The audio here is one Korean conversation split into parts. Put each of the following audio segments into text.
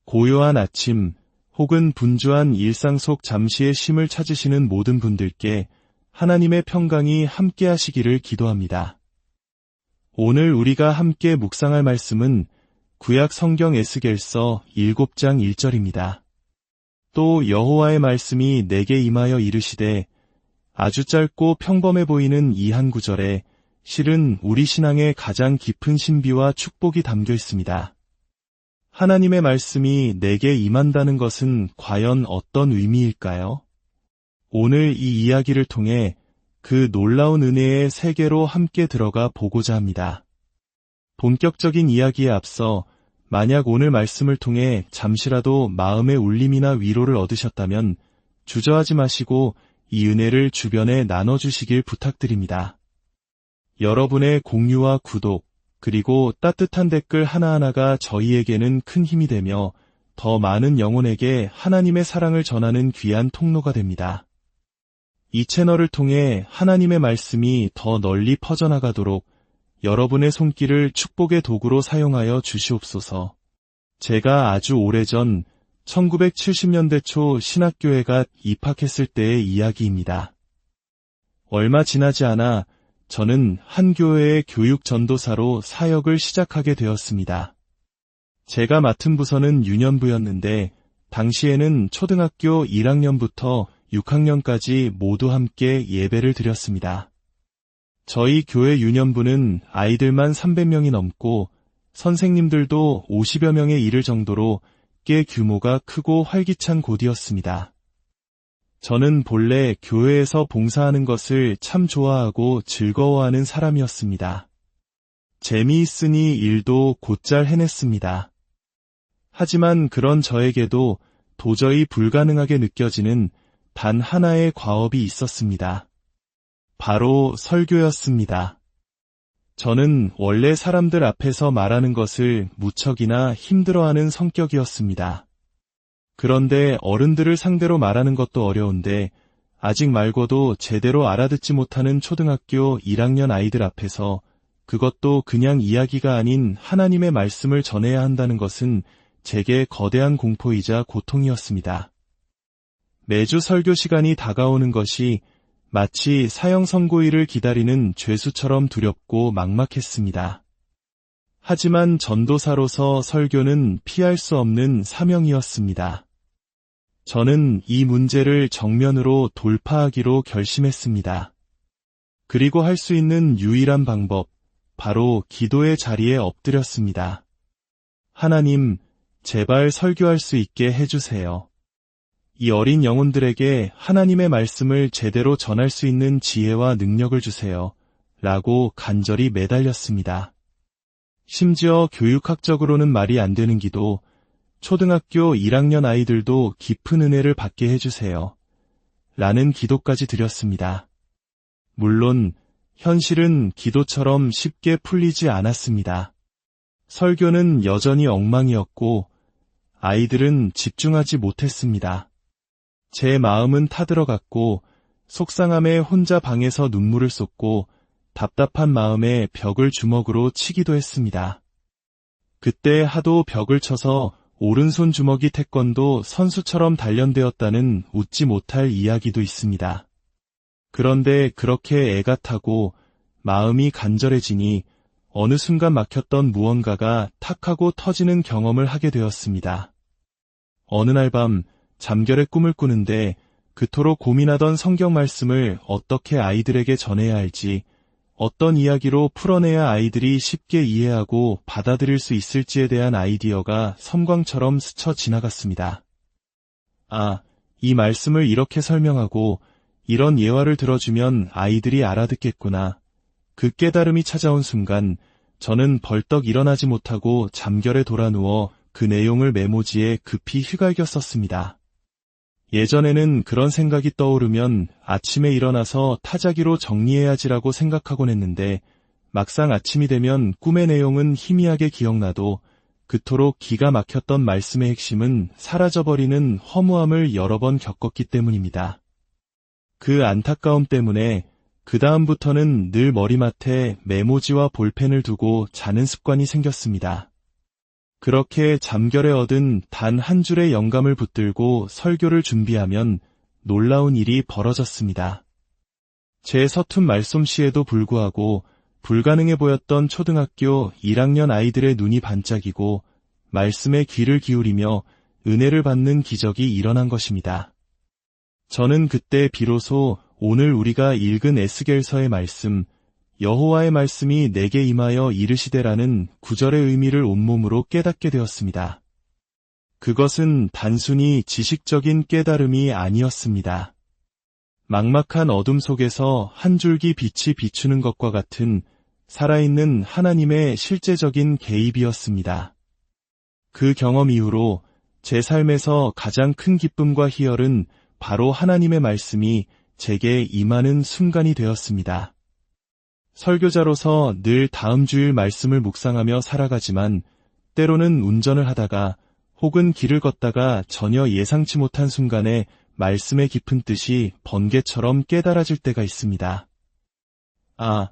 고요한 아침 혹은 분주한 일상 속 잠시의 쉼을 찾으시는 모든 분들께 하나님의 평강이 함께 하시기를 기도합니다. 오늘 우리가 함께 묵상할 말씀은 구약 성경 에스겔서 7장 1절입니다. 또 여호와의 말씀이 내게 임하여 이르시되, 아주 짧고 평범해 보이는 이 한 구절에 실은 우리 신앙의 가장 깊은 신비와 축복이 담겨 있습니다. 하나님의 말씀이 내게 임한다는 것은 과연 어떤 의미일까요? 오늘 이 이야기를 통해 그 놀라운 은혜의 세계로 함께 들어가 보고자 합니다. 본격적인 이야기에 앞서 만약 오늘 말씀을 통해 잠시라도 마음의 울림이나 위로를 얻으셨다면 주저하지 마시고 이 은혜를 주변에 나눠주시길 부탁드립니다. 여러분의 공유와 구독, 그리고 따뜻한 댓글 하나하나가 저희에게는 큰 힘이 되며 더 많은 영혼에게 하나님의 사랑을 전하는 귀한 통로가 됩니다. 이 채널을 통해 하나님의 말씀이 더 널리 퍼져나가도록 여러분의 손길을 축복의 도구로 사용하여 주시옵소서. 제가 아주 오래전 1970년대 초 신학교회가 입학했을 때의 이야기입니다. 얼마 지나지 않아 저는 한 교회의 교육 전도사로 사역을 시작하게 되었습니다. 제가 맡은 부서는 유년부였는데 당시에는 초등학교 1학년부터 6학년까지 모두 함께 예배를 드렸습니다. 저희 교회 유년부는 아이들만 300명이 넘고 선생님들도 50여 명에 이를 정도로 꽤 규모가 크고 활기찬 곳이었습니다. 저는 본래 교회에서 봉사하는 것을 참 좋아하고 즐거워하는 사람이었습니다. 재미있으니 일도 곧잘 해냈습니다. 하지만 그런 저에게도 도저히 불가능하게 느껴지는 단 하나의 과업이 있었습니다. 바로 설교였습니다. 저는 원래 사람들 앞에서 말하는 것을 무척이나 힘들어하는 성격이었습니다. 그런데 어른들을 상대로 말하는 것도 어려운데 아직 말고도 제대로 알아듣지 못하는 초등학교 1학년 아이들 앞에서, 그것도 그냥 이야기가 아닌 하나님의 말씀을 전해야 한다는 것은 제게 거대한 공포이자 고통이었습니다. 매주 설교 시간이 다가오는 것이 마치 사형 선고일을 기다리는 죄수처럼 두렵고 막막했습니다. 하지만 전도사로서 설교는 피할 수 없는 사명이었습니다. 저는 이 문제를 정면으로 돌파하기로 결심했습니다. 그리고 할 수 있는 유일한 방법, 바로 기도의 자리에 엎드렸습니다. 하나님, 제발 설교할 수 있게 해주세요. 이 어린 영혼들에게 하나님의 말씀을 제대로 전할 수 있는 지혜와 능력을 주세요. 라고 간절히 매달렸습니다. 심지어 교육학적으로는 말이 안 되는 기도, 초등학교 1학년 아이들도 깊은 은혜를 받게 해주세요. 라는 기도까지 드렸습니다. 물론 현실은 기도처럼 쉽게 풀리지 않았습니다. 설교는 여전히 엉망이었고 아이들은 집중하지 못했습니다. 제 마음은 타들어갔고 속상함에 혼자 방에서 눈물을 쏟고 답답한 마음에 벽을 주먹으로 치기도 했습니다. 그때 하도 벽을 쳐서 오른손 주먹이 태권도 선수처럼 단련되었다는 웃지 못할 이야기도 있습니다. 그런데 그렇게 애가 타고 마음이 간절해지니 어느 순간 막혔던 무언가가 탁 하고 터지는 경험을 하게 되었습니다. 어느 날 밤 잠결에 꿈을 꾸는데 그토록 고민하던 성경 말씀을 어떻게 아이들에게 전해야 할지, 어떤 이야기로 풀어내야 아이들이 쉽게 이해하고 받아들일 수 있을지에 대한 아이디어가 섬광처럼 스쳐 지나갔습니다. 아, 이 말씀을 이렇게 설명하고 이런 예화를 들어주면 아이들이 알아듣겠구나. 그 깨달음이 찾아온 순간 저는 벌떡 일어나지 못하고 잠결에 돌아누워 그 내용을 메모지에 급히 휘갈겨 썼습니다. 예전에는 그런 생각이 떠오르면 아침에 일어나서 타자기로 정리해야지라고 생각하곤 했는데 막상 아침이 되면 꿈의 내용은 희미하게 기억나도 그토록 기가 막혔던 말씀의 핵심은 사라져버리는 허무함을 여러 번 겪었기 때문입니다. 그 안타까움 때문에 그 다음부터는 늘 머리맡에 메모지와 볼펜을 두고 자는 습관이 생겼습니다. 그렇게 잠결에 얻은 단 한 줄의 영감을 붙들고 설교를 준비하면 놀라운 일이 벌어졌습니다. 제 서툰 말솜씨에도 불구하고 불가능해 보였던 초등학교 1학년 아이들의 눈이 반짝이고 말씀에 귀를 기울이며 은혜를 받는 기적이 일어난 것입니다. 저는 그때 비로소 오늘 우리가 읽은 에스겔서의 말씀, 여호와의 말씀이 내게 임하여 이르시되라는 구절의 의미를 온몸으로 깨닫게 되었습니다. 그것은 단순히 지식적인 깨달음이 아니었습니다. 막막한 어둠 속에서 한 줄기 빛이 비추는 것과 같은 살아있는 하나님의 실제적인 개입이었습니다. 그 경험 이후로 제 삶에서 가장 큰 기쁨과 희열은 바로 하나님의 말씀이 제게 임하는 순간이 되었습니다. 설교자로서 늘 다음 주일 말씀을 묵상하며 살아가지만 때로는 운전을 하다가 혹은 길을 걷다가 전혀 예상치 못한 순간에 말씀의 깊은 뜻이 번개처럼 깨달아질 때가 있습니다. 아,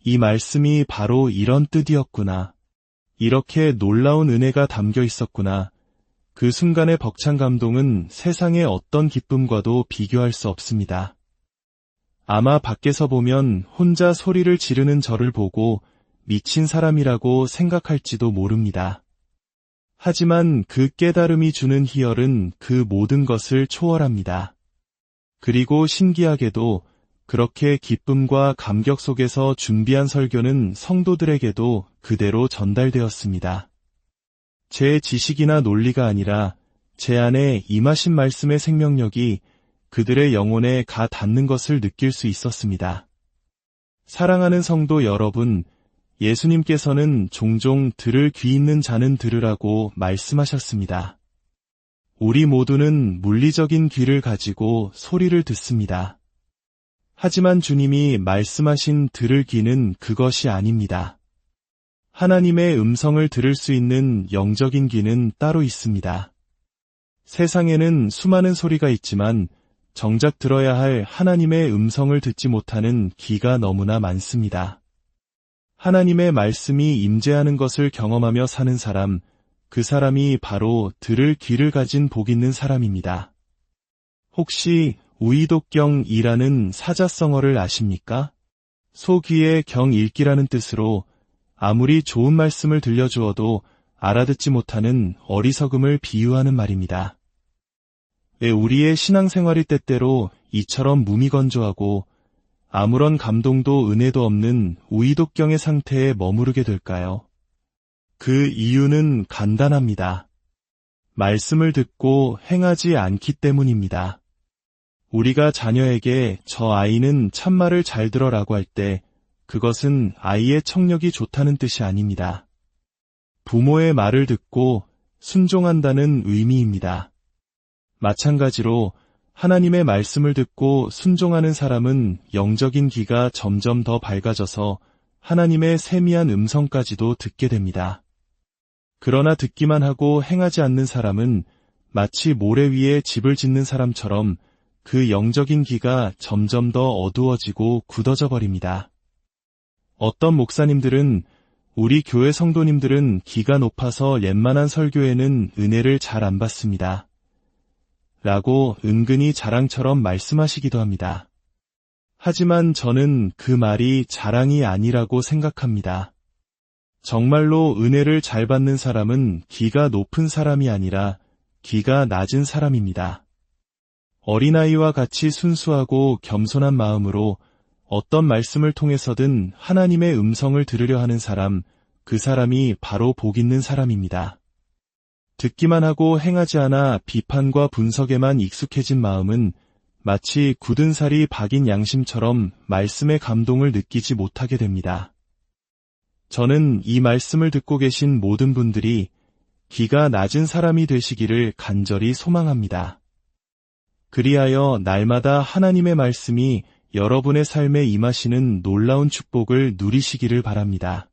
이 말씀이 바로 이런 뜻이었구나. 이렇게 놀라운 은혜가 담겨 있었구나. 그 순간의 벅찬 감동은 세상의 어떤 기쁨과도 비교할 수 없습니다. 아마 밖에서 보면 혼자 소리를 지르는 저를 보고 미친 사람이라고 생각할지도 모릅니다. 하지만 그 깨달음이 주는 희열은 그 모든 것을 초월합니다. 그리고 신기하게도 그렇게 기쁨과 감격 속에서 준비한 설교는 성도들에게도 그대로 전달되었습니다. 제 지식이나 논리가 아니라 제 안에 임하신 말씀의 생명력이 그들의 영혼에 가 닿는 것을 느낄 수 있었습니다. 사랑하는 성도 여러분, 예수님께서는 종종 들을 귀 있는 자는 들으라고 말씀하셨습니다. 우리 모두는 물리적인 귀를 가지고 소리를 듣습니다. 하지만 주님이 말씀하신 들을 귀는 그것이 아닙니다. 하나님의 음성을 들을 수 있는 영적인 귀는 따로 있습니다. 세상에는 수많은 소리가 있지만 정작 들어야 할 하나님의 음성을 듣지 못하는 귀가 너무나 많습니다. 하나님의 말씀이 임재하는 것을 경험하며 사는 사람, 그 사람이 바로 들을 귀를 가진 복 있는 사람입니다. 혹시 우이독경이라는 사자성어를 아십니까? 소귀의 경 읽기라는 뜻으로 아무리 좋은 말씀을 들려주어도 알아듣지 못하는 어리석음을 비유하는 말입니다. 왜 우리의 신앙생활이 때때로 이처럼 무미건조하고 아무런 감동도 은혜도 없는 우이독경의 상태에 머무르게 될까요? 그 이유는 간단합니다. 말씀을 듣고 행하지 않기 때문입니다. 우리가 자녀에게 저 아이는 참말을 잘 들어라고 할 때 그것은 아이의 청력이 좋다는 뜻이 아닙니다. 부모의 말을 듣고 순종한다는 의미입니다. 마찬가지로 하나님의 말씀을 듣고 순종하는 사람은 영적인 귀가 점점 더 밝아져서 하나님의 세미한 음성까지도 듣게 됩니다. 그러나 듣기만 하고 행하지 않는 사람은 마치 모래 위에 집을 짓는 사람처럼 그 영적인 귀가 점점 더 어두워지고 굳어져 버립니다. 어떤 목사님들은 우리 교회 성도님들은 귀가 높아서 웬만한 설교에는 은혜를 잘 안 받습니다. 라고 은근히 자랑처럼 말씀하시기도 합니다. 하지만 저는 그 말이 자랑이 아니라고 생각합니다. 정말로 은혜를 잘 받는 사람은 귀가 높은 사람이 아니라 귀가 낮은 사람입니다. 어린아이와 같이 순수하고 겸손한 마음으로 어떤 말씀을 통해서든 하나님의 음성을 들으려 하는 사람, 그 사람이 바로 복 있는 사람입니다. 듣기만 하고 행하지 않아 비판과 분석에만 익숙해진 마음은 마치 굳은 살이 박인 양심처럼 말씀의 감동을 느끼지 못하게 됩니다. 저는 이 말씀을 듣고 계신 모든 분들이 귀가 낮은 사람이 되시기를 간절히 소망합니다. 그리하여 날마다 하나님의 말씀이 여러분의 삶에 임하시는 놀라운 축복을 누리시기를 바랍니다.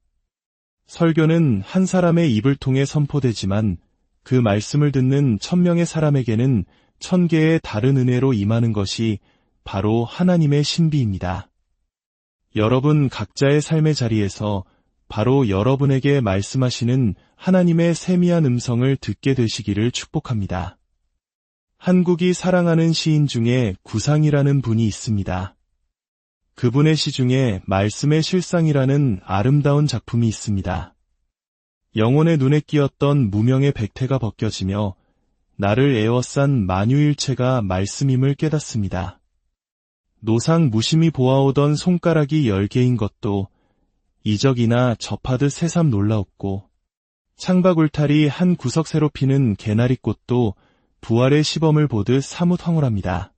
설교는 한 사람의 입을 통해 선포되지만 그 말씀을 듣는 1000명의 사람에게는 1000개의 다른 은혜로 임하는 것이 바로 하나님의 신비입니다. 여러분 각자의 삶의 자리에서 바로 여러분에게 말씀하시는 하나님의 세미한 음성을 듣게 되시기를 축복합니다. 한국이 사랑하는 시인 중에 구상이라는 분이 있습니다. 그분의 시 중에 말씀의 실상이라는 아름다운 작품이 있습니다. 영혼의 눈에 끼었던 무명의 백태가 벗겨지며 나를 에워싼 만유일체가 말씀임을 깨닫습니다. 노상 무심히 보아오던 손가락이 10개인 것도 이적이나 접하듯 새삼 놀라웠고 창밖 울타리 한 구석 새로 피는 개나리꽃도 부활의 시범을 보듯 사뭇 황홀합니다.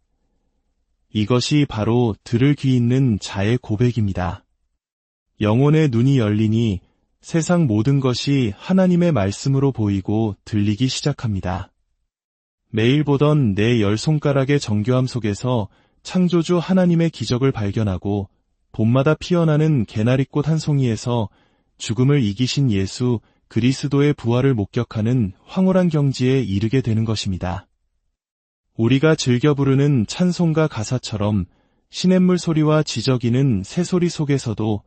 이것이 바로 들을 귀 있는 자의 고백입니다. 영혼의 눈이 열리니 세상 모든 것이 하나님의 말씀으로 보이고 들리기 시작합니다. 매일 보던 내 10손가락의 정교함 속에서 창조주 하나님의 기적을 발견하고 봄마다 피어나는 개나리꽃 한 송이에서 죽음을 이기신 예수 그리스도의 부활을 목격하는 황홀한 경지에 이르게 되는 것입니다. 우리가 즐겨 부르는 찬송가 가사처럼 시냇물 소리와 지저귀는 새소리 속에서도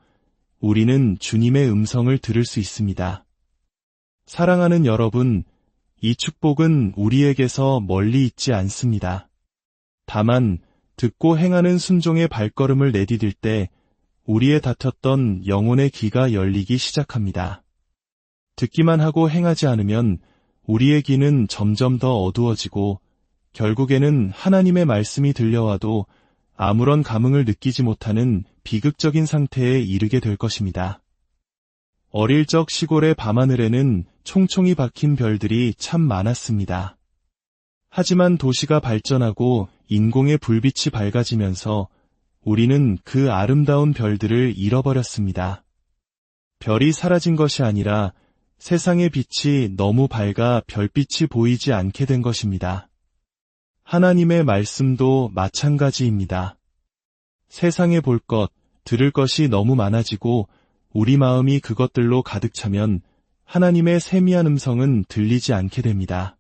우리는 주님의 음성을 들을 수 있습니다. 사랑하는 여러분, 이 축복은 우리에게서 멀리 있지 않습니다. 다만 듣고 행하는 순종의 발걸음을 내디딜 때 우리의 닫혔던 영혼의 귀가 열리기 시작합니다. 듣기만 하고 행하지 않으면 우리의 귀는 점점 더 어두워지고 결국에는 하나님의 말씀이 들려와도 아무런 감흥을 느끼지 못하는 비극적인 상태에 이르게 될 것입니다. 어릴 적 시골의 밤하늘에는 총총히 박힌 별들이 참 많았습니다. 하지만 도시가 발전하고 인공의 불빛이 밝아지면서 우리는 그 아름다운 별들을 잃어버렸습니다. 별이 사라진 것이 아니라 세상의 빛이 너무 밝아 별빛이 보이지 않게 된 것입니다. 하나님의 말씀도 마찬가지입니다. 세상에 볼 것, 들을 것이 너무 많아지고 우리 마음이 그것들로 가득 차면 하나님의 세미한 음성은 들리지 않게 됩니다.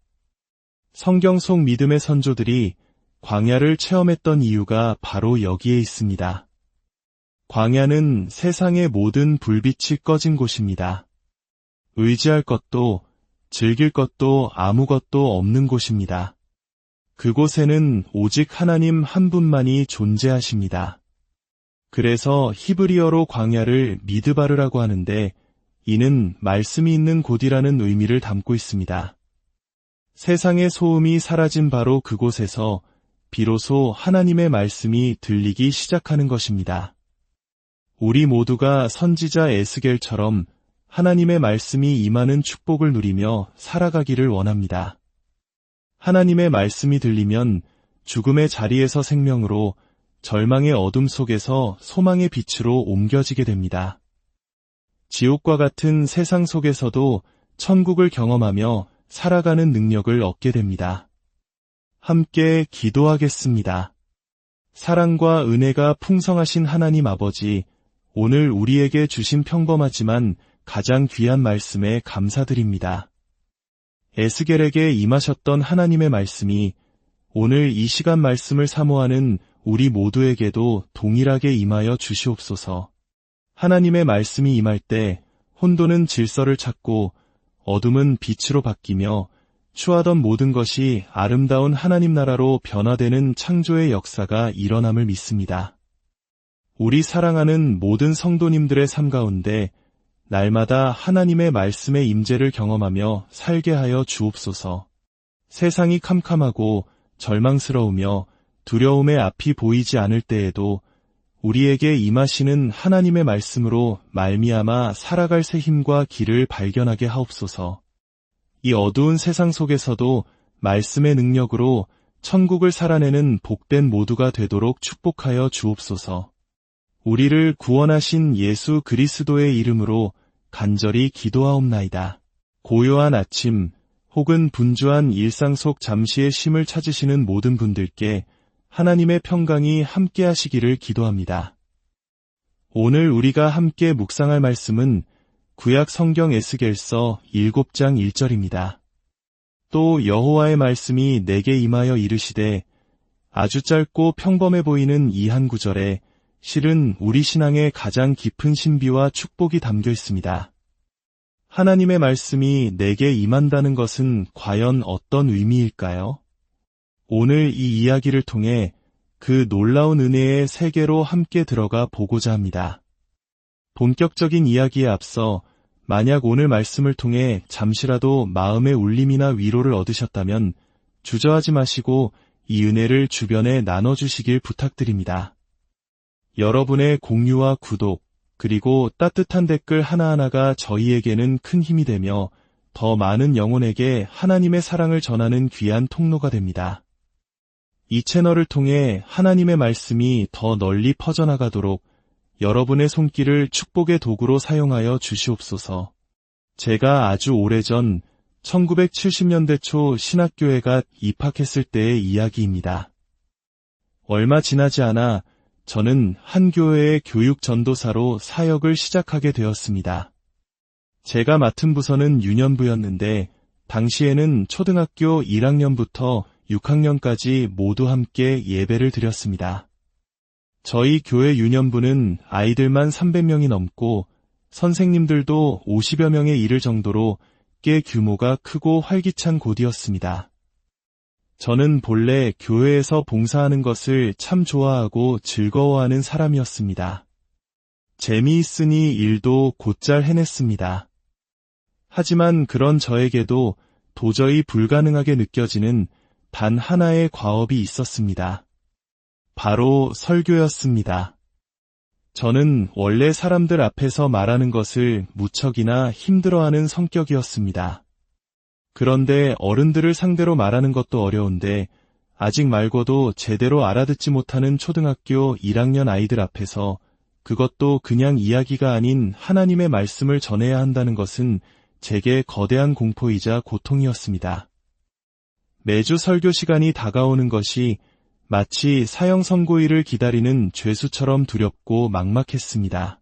성경 속 믿음의 선조들이 광야를 체험했던 이유가 바로 여기에 있습니다. 광야는 세상의 모든 불빛이 꺼진 곳입니다. 의지할 것도 즐길 것도 아무것도 없는 곳입니다. 그곳에는 오직 하나님 한 분만이 존재하십니다. 그래서 히브리어로 광야를 미드바르라고 하는데 이는 말씀이 있는 곳이라는 의미를 담고 있습니다. 세상의 소음이 사라진 바로 그곳에서 비로소 하나님의 말씀이 들리기 시작하는 것입니다. 우리 모두가 선지자 에스겔처럼 하나님의 말씀이 임하는 축복을 누리며 살아가기를 원합니다. 하나님의 말씀이 들리면 죽음의 자리에서 생명으로 절망의 어둠 속에서 소망의 빛으로 옮겨지게 됩니다. 지옥과 같은 세상 속에서도 천국을 경험하며 살아가는 능력을 얻게 됩니다. 함께 기도하겠습니다. 사랑과 은혜가 풍성하신 하나님 아버지, 오늘 우리에게 주신 평범하지만 가장 귀한 말씀에 감사드립니다. 에스겔에게 임하셨던 하나님의 말씀이 오늘 이 시간 말씀을 사모하는 우리 모두에게도 동일하게 임하여 주시옵소서. 하나님의 말씀이 임할 때 혼돈은 질서를 찾고 어둠은 빛으로 바뀌며 추하던 모든 것이 아름다운 하나님 나라로 변화되는 창조의 역사가 일어남을 믿습니다. 우리 사랑하는 모든 성도님들의 삶 가운데 날마다 하나님의 말씀의 임재를 경험하며 살게 하여 주옵소서. 세상이 캄캄하고 절망스러우며 두려움의 앞이 보이지 않을 때에도 우리에게 임하시는 하나님의 말씀으로 말미암아 살아갈 새 힘과 길을 발견하게 하옵소서. 이 어두운 세상 속에서도 말씀의 능력으로 천국을 살아내는 복된 모두가 되도록 축복하여 주옵소서. 우리를 구원하신 예수 그리스도의 이름으로 간절히 기도하옵나이다. 고요한 아침 혹은 분주한 일상 속 잠시의 쉼을 찾으시는 모든 분들께 하나님의 평강이 함께 하시기를 기도합니다. 오늘 우리가 함께 묵상할 말씀은 구약 성경 에스겔서 7장 1절입니다. 또 여호와의 말씀이 내게 임하여 이르시되 아주 짧고 평범해 보이는 이 한 구절에 실은 우리 신앙의 가장 깊은 신비와 축복이 담겨 있습니다. 하나님의 말씀이 내게 임한다는 것은 과연 어떤 의미일까요? 오늘 이 이야기를 통해 그 놀라운 은혜의 세계로 함께 들어가 보고자 합니다. 본격적인 이야기에 앞서 만약 오늘 말씀을 통해 잠시라도 마음의 울림이나 위로를 얻으셨다면 주저하지 마시고 이 은혜를 주변에 나눠주시길 부탁드립니다. 여러분의 공유와 구독, 그리고 따뜻한 댓글 하나하나가 저희에게는 큰 힘이 되며 더 많은 영혼에게 하나님의 사랑을 전하는 귀한 통로가 됩니다. 이 채널을 통해 하나님의 말씀이 더 널리 퍼져나가도록 여러분의 손길을 축복의 도구로 사용하여 주시옵소서. 제가 아주 오래전 1970년대 초 신학교회가 입학했을 때의 이야기입니다. 얼마 지나지 않아 저는 한 교회의 교육 전도사로 사역을 시작하게 되었습니다. 제가 맡은 부서는 유년부였는데 당시에는 초등학교 1학년부터 6학년까지 모두 함께 예배를 드렸습니다. 저희 교회 유년부는 아이들만 300명이 넘고 선생님들도 50여 명에 이를 정도로 꽤 규모가 크고 활기찬 곳이었습니다. 저는 본래 교회에서 봉사하는 것을 참 좋아하고 즐거워하는 사람이었습니다. 재미있으니 일도 곧잘 해냈습니다. 하지만 그런 저에게도 도저히 불가능하게 느껴지는 단 하나의 과업이 있었습니다. 바로 설교였습니다. 저는 원래 사람들 앞에서 말하는 것을 무척이나 힘들어하는 성격이었습니다. 그런데 어른들을 상대로 말하는 것도 어려운데 아직 말고도 제대로 알아듣지 못하는 초등학교 1학년 아이들 앞에서 그것도 그냥 이야기가 아닌 하나님의 말씀을 전해야 한다는 것은 제게 거대한 공포이자 고통이었습니다. 매주 설교 시간이 다가오는 것이 마치 사형 선고일을 기다리는 죄수처럼 두렵고 막막했습니다.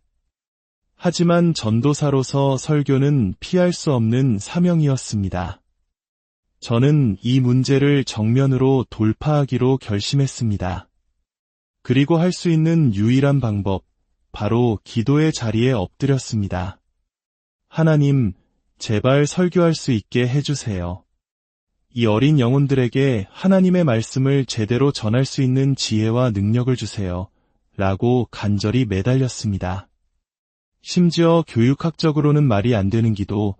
하지만 전도사로서 설교는 피할 수 없는 사명이었습니다. 저는 이 문제를 정면으로 돌파하기로 결심했습니다. 그리고 할 수 있는 유일한 방법, 바로 기도의 자리에 엎드렸습니다. 하나님, 제발 설교할 수 있게 해주세요. 이 어린 영혼들에게 하나님의 말씀을 제대로 전할 수 있는 지혜와 능력을 주세요. 라고 간절히 매달렸습니다. 심지어 교육학적으로는 말이 안 되는 기도,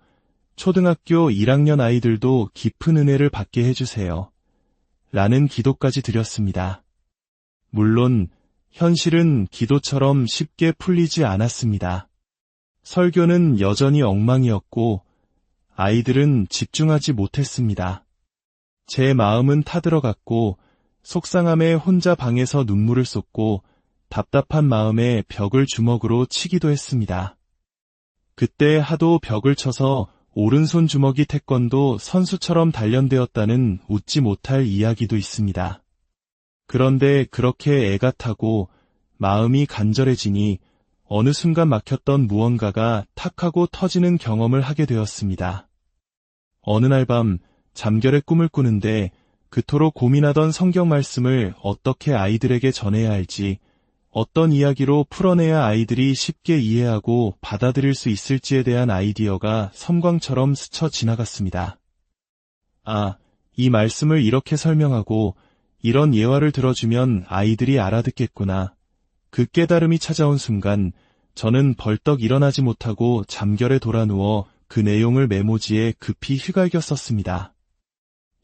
초등학교 1학년 아이들도 깊은 은혜를 받게 해주세요. 라는 기도까지 드렸습니다. 물론 현실은 기도처럼 쉽게 풀리지 않았습니다. 설교는 여전히 엉망이었고 아이들은 집중하지 못했습니다. 제 마음은 타들어갔고 속상함에 혼자 방에서 눈물을 쏟고 답답한 마음에 벽을 주먹으로 치기도 했습니다. 그때 하도 벽을 쳐서 오른손 주먹이 태권도 선수처럼 단련되었다는 웃지 못할 이야기도 있습니다. 그런데 그렇게 애가 타고 마음이 간절해지니 어느 순간 막혔던 무언가가 탁 하고 터지는 경험을 하게 되었습니다. 어느 날 밤 잠결에 꿈을 꾸는데 그토록 고민하던 성경 말씀을 어떻게 아이들에게 전해야 할지, 어떤 이야기로 풀어내야 아이들이 쉽게 이해하고 받아들일 수 있을지에 대한 아이디어가 섬광처럼 스쳐 지나갔습니다. 아, 이 말씀을 이렇게 설명하고 이런 예화를 들어주면 아이들이 알아듣겠구나. 그 깨달음이 찾아온 순간 저는 벌떡 일어나지 못하고 잠결에 돌아누워 그 내용을 메모지에 급히 휘갈겨 썼습니다.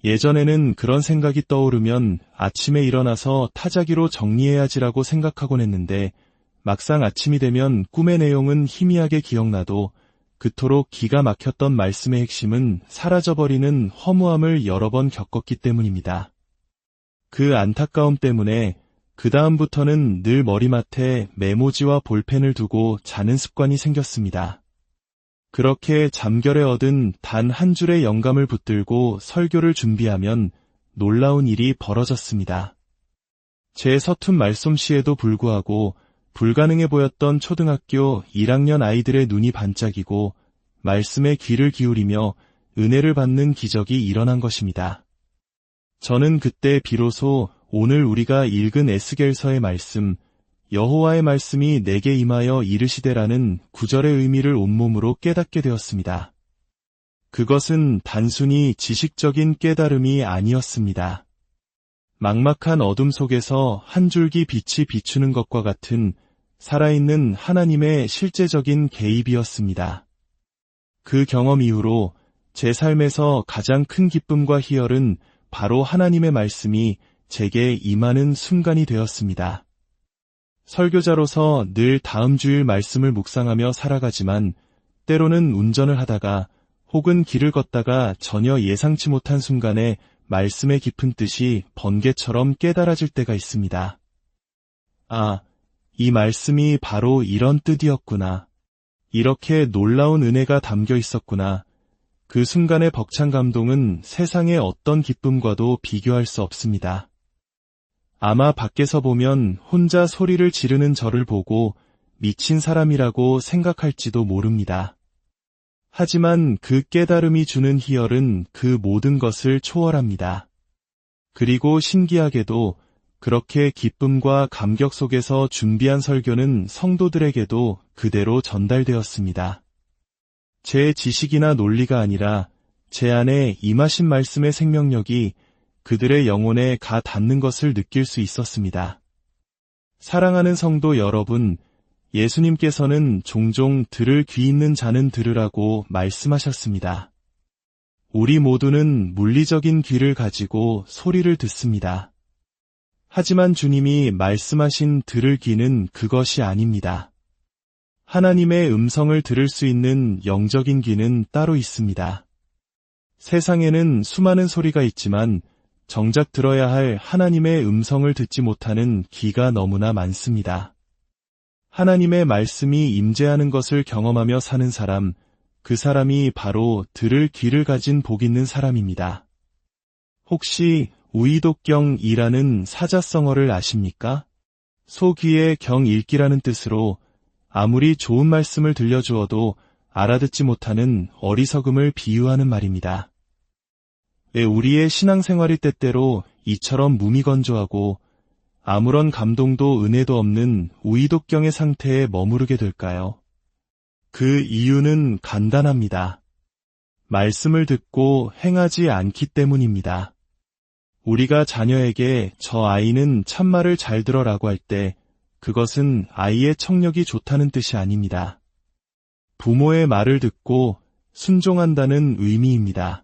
예전에는 그런 생각이 떠오르면 아침에 일어나서 타자기로 정리해야지라고 생각하곤 했는데 막상 아침이 되면 꿈의 내용은 희미하게 기억나도 그토록 기가 막혔던 말씀의 핵심은 사라져버리는 허무함을 여러 번 겪었기 때문입니다. 그 안타까움 때문에 그 다음부터는 늘 머리맡에 메모지와 볼펜을 두고 자는 습관이 생겼습니다. 그렇게 잠결에 얻은 단 한 줄의 영감을 붙들고 설교를 준비하면 놀라운 일이 벌어졌습니다. 제 서툰 말솜씨에도 불구하고 불가능해 보였던 초등학교 1학년 아이들의 눈이 반짝이고 말씀에 귀를 기울이며 은혜를 받는 기적이 일어난 것입니다. 저는 그때 비로소 오늘 우리가 읽은 에스겔서의 말씀, 여호와의 말씀이 내게 임하여 이르시되라는 구절의 의미를 온몸으로 깨닫게 되었습니다. 그것은 단순히 지식적인 깨달음이 아니었습니다. 막막한 어둠 속에서 한 줄기 빛이 비추는 것과 같은 살아있는 하나님의 실제적인 개입이었습니다. 그 경험 이후로 제 삶에서 가장 큰 기쁨과 희열은 바로 하나님의 말씀이 제게 임하는 순간이 되었습니다. 설교자로서 늘 다음 주일 말씀을 묵상하며 살아가지만 때로는 운전을 하다가 혹은 길을 걷다가 전혀 예상치 못한 순간에 말씀의 깊은 뜻이 번개처럼 깨달아질 때가 있습니다. 아, 이 말씀이 바로 이런 뜻이었구나. 이렇게 놀라운 은혜가 담겨 있었구나. 그 순간의 벅찬 감동은 세상의 어떤 기쁨과도 비교할 수 없습니다. 아마 밖에서 보면 혼자 소리를 지르는 저를 보고 미친 사람이라고 생각할지도 모릅니다. 하지만 그 깨달음이 주는 희열은 그 모든 것을 초월합니다. 그리고 신기하게도 그렇게 기쁨과 감격 속에서 준비한 설교는 성도들에게도 그대로 전달되었습니다. 제 지식이나 논리가 아니라 제 안에 임하신 말씀의 생명력이 그들의 영혼에 가 닿는 것을 느낄 수 있었습니다. 사랑하는 성도 여러분, 예수님께서는 종종 들을 귀 있는 자는 들으라고 말씀하셨습니다. 우리 모두는 물리적인 귀를 가지고 소리를 듣습니다. 하지만 주님이 말씀하신 들을 귀는 그것이 아닙니다. 하나님의 음성을 들을 수 있는 영적인 귀는 따로 있습니다. 세상에는 수많은 소리가 있지만 정작 들어야 할 하나님의 음성을 듣지 못하는 귀가 너무나 많습니다. 하나님의 말씀이 임재하는 것을 경험하며 사는 사람, 그 사람이 바로 들을 귀를 가진 복 있는 사람입니다. 혹시 우이독경이라는 사자성어를 아십니까? 소귀의 경 읽기라는 뜻으로 아무리 좋은 말씀을 들려주어도 알아듣지 못하는 어리석음을 비유하는 말입니다. 왜 우리의 신앙생활이 때때로 이처럼 무미건조하고 아무런 감동도 은혜도 없는 우이독경의 상태에 머무르게 될까요? 그 이유는 간단합니다. 말씀을 듣고 행하지 않기 때문입니다. 우리가 자녀에게 저 아이는 참말을 잘 들어라고 할 때 그것은 아이의 청력이 좋다는 뜻이 아닙니다. 부모의 말을 듣고 순종한다는 의미입니다.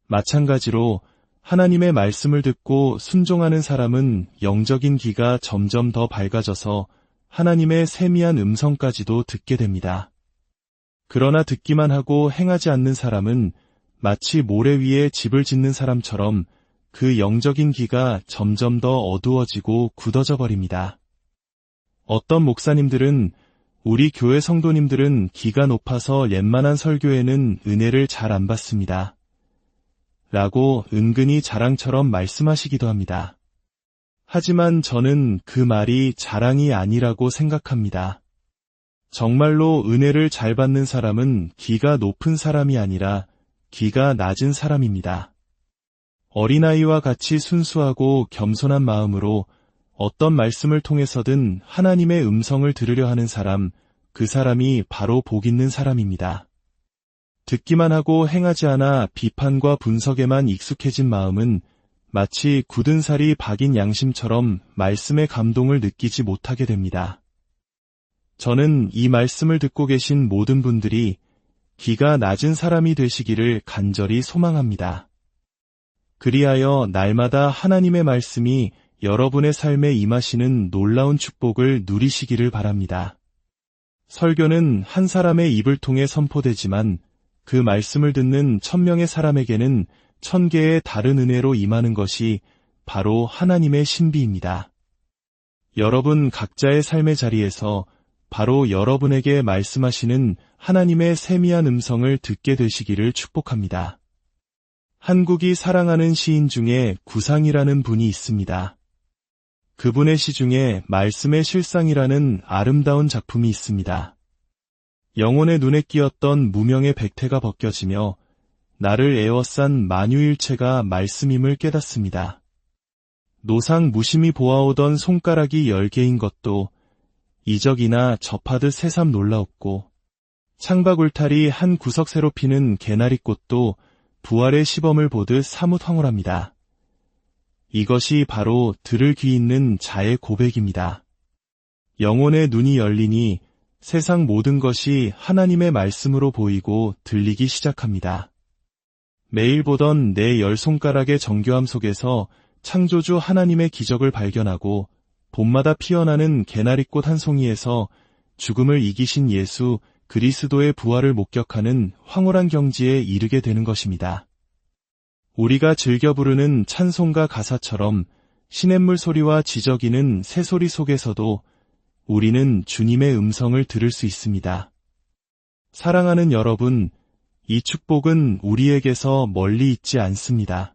마찬가지로 하나님의 말씀을 듣고 순종하는 사람은 영적인 귀가 점점 더 밝아져서 하나님의 세미한 음성까지도 듣게 됩니다. 그러나 듣기만 하고 행하지 않는 사람은 마치 모래 위에 집을 짓는 사람처럼 그 영적인 귀가 점점 더 어두워지고 굳어져 버립니다. 어떤 목사님들은 우리 교회 성도님들은 귀가 높아서 옌만한 설교에는 은혜를 잘 안 받습니다. 라고 은근히 자랑처럼 말씀하시기도 합니다. 하지만 저는 그 말이 자랑이 아니라고 생각합니다. 정말로 은혜를 잘 받는 사람은 귀가 높은 사람이 아니라 귀가 낮은 사람입니다. 어린아이와 같이 순수하고 겸손한 마음으로 어떤 말씀을 통해서든 하나님의 음성을 들으려 하는 사람, 그 사람이 바로 복 있는 사람입니다. 듣기만 하고 행하지 않아 비판과 분석에만 익숙해진 마음은 마치 굳은 살이 박인 양심처럼 말씀의 감동을 느끼지 못하게 됩니다. 저는 이 말씀을 듣고 계신 모든 분들이 귀가 낮은 사람이 되시기를 간절히 소망합니다. 그리하여 날마다 하나님의 말씀이 여러분의 삶에 임하시는 놀라운 축복을 누리시기를 바랍니다. 설교는 한 사람의 입을 통해 선포되지만 그 말씀을 듣는 1000명의 사람에게는 1000개의 다른 은혜로 임하는 것이 바로 하나님의 신비입니다. 여러분 각자의 삶의 자리에서 바로 여러분에게 말씀하시는 하나님의 세미한 음성을 듣게 되시기를 축복합니다. 한국이 사랑하는 시인 중에 구상이라는 분이 있습니다. 그분의 시 중에 말씀의 실상이라는 아름다운 작품이 있습니다. 영혼의 눈에 끼었던 무명의 백태가 벗겨지며 나를 에워싼 만유일체가 말씀임을 깨닫습니다. 노상 무심히 보아오던 손가락이 10개인 것도 이적이나 접하듯 새삼 놀라웠고 창밖 울타리 한 구석 새로 피는 개나리꽃도 부활의 시범을 보듯 사뭇 황홀합니다. 이것이 바로 들을 귀 있는 자의 고백입니다. 영혼의 눈이 열리니 세상 모든 것이 하나님의 말씀으로 보이고 들리기 시작합니다. 매일 보던 내 10손가락의 정교함 속에서 창조주 하나님의 기적을 발견하고 봄마다 피어나는 개나리꽃 한 송이에서 죽음을 이기신 예수 그리스도의 부활을 목격하는 황홀한 경지에 이르게 되는 것입니다. 우리가 즐겨 부르는 찬송가 가사처럼 시냇물 소리와 지저귀는 새소리 속에서도 우리는 주님의 음성을 들을 수 있습니다. 사랑하는 여러분, 이 축복은 우리에게서 멀리 있지 않습니다.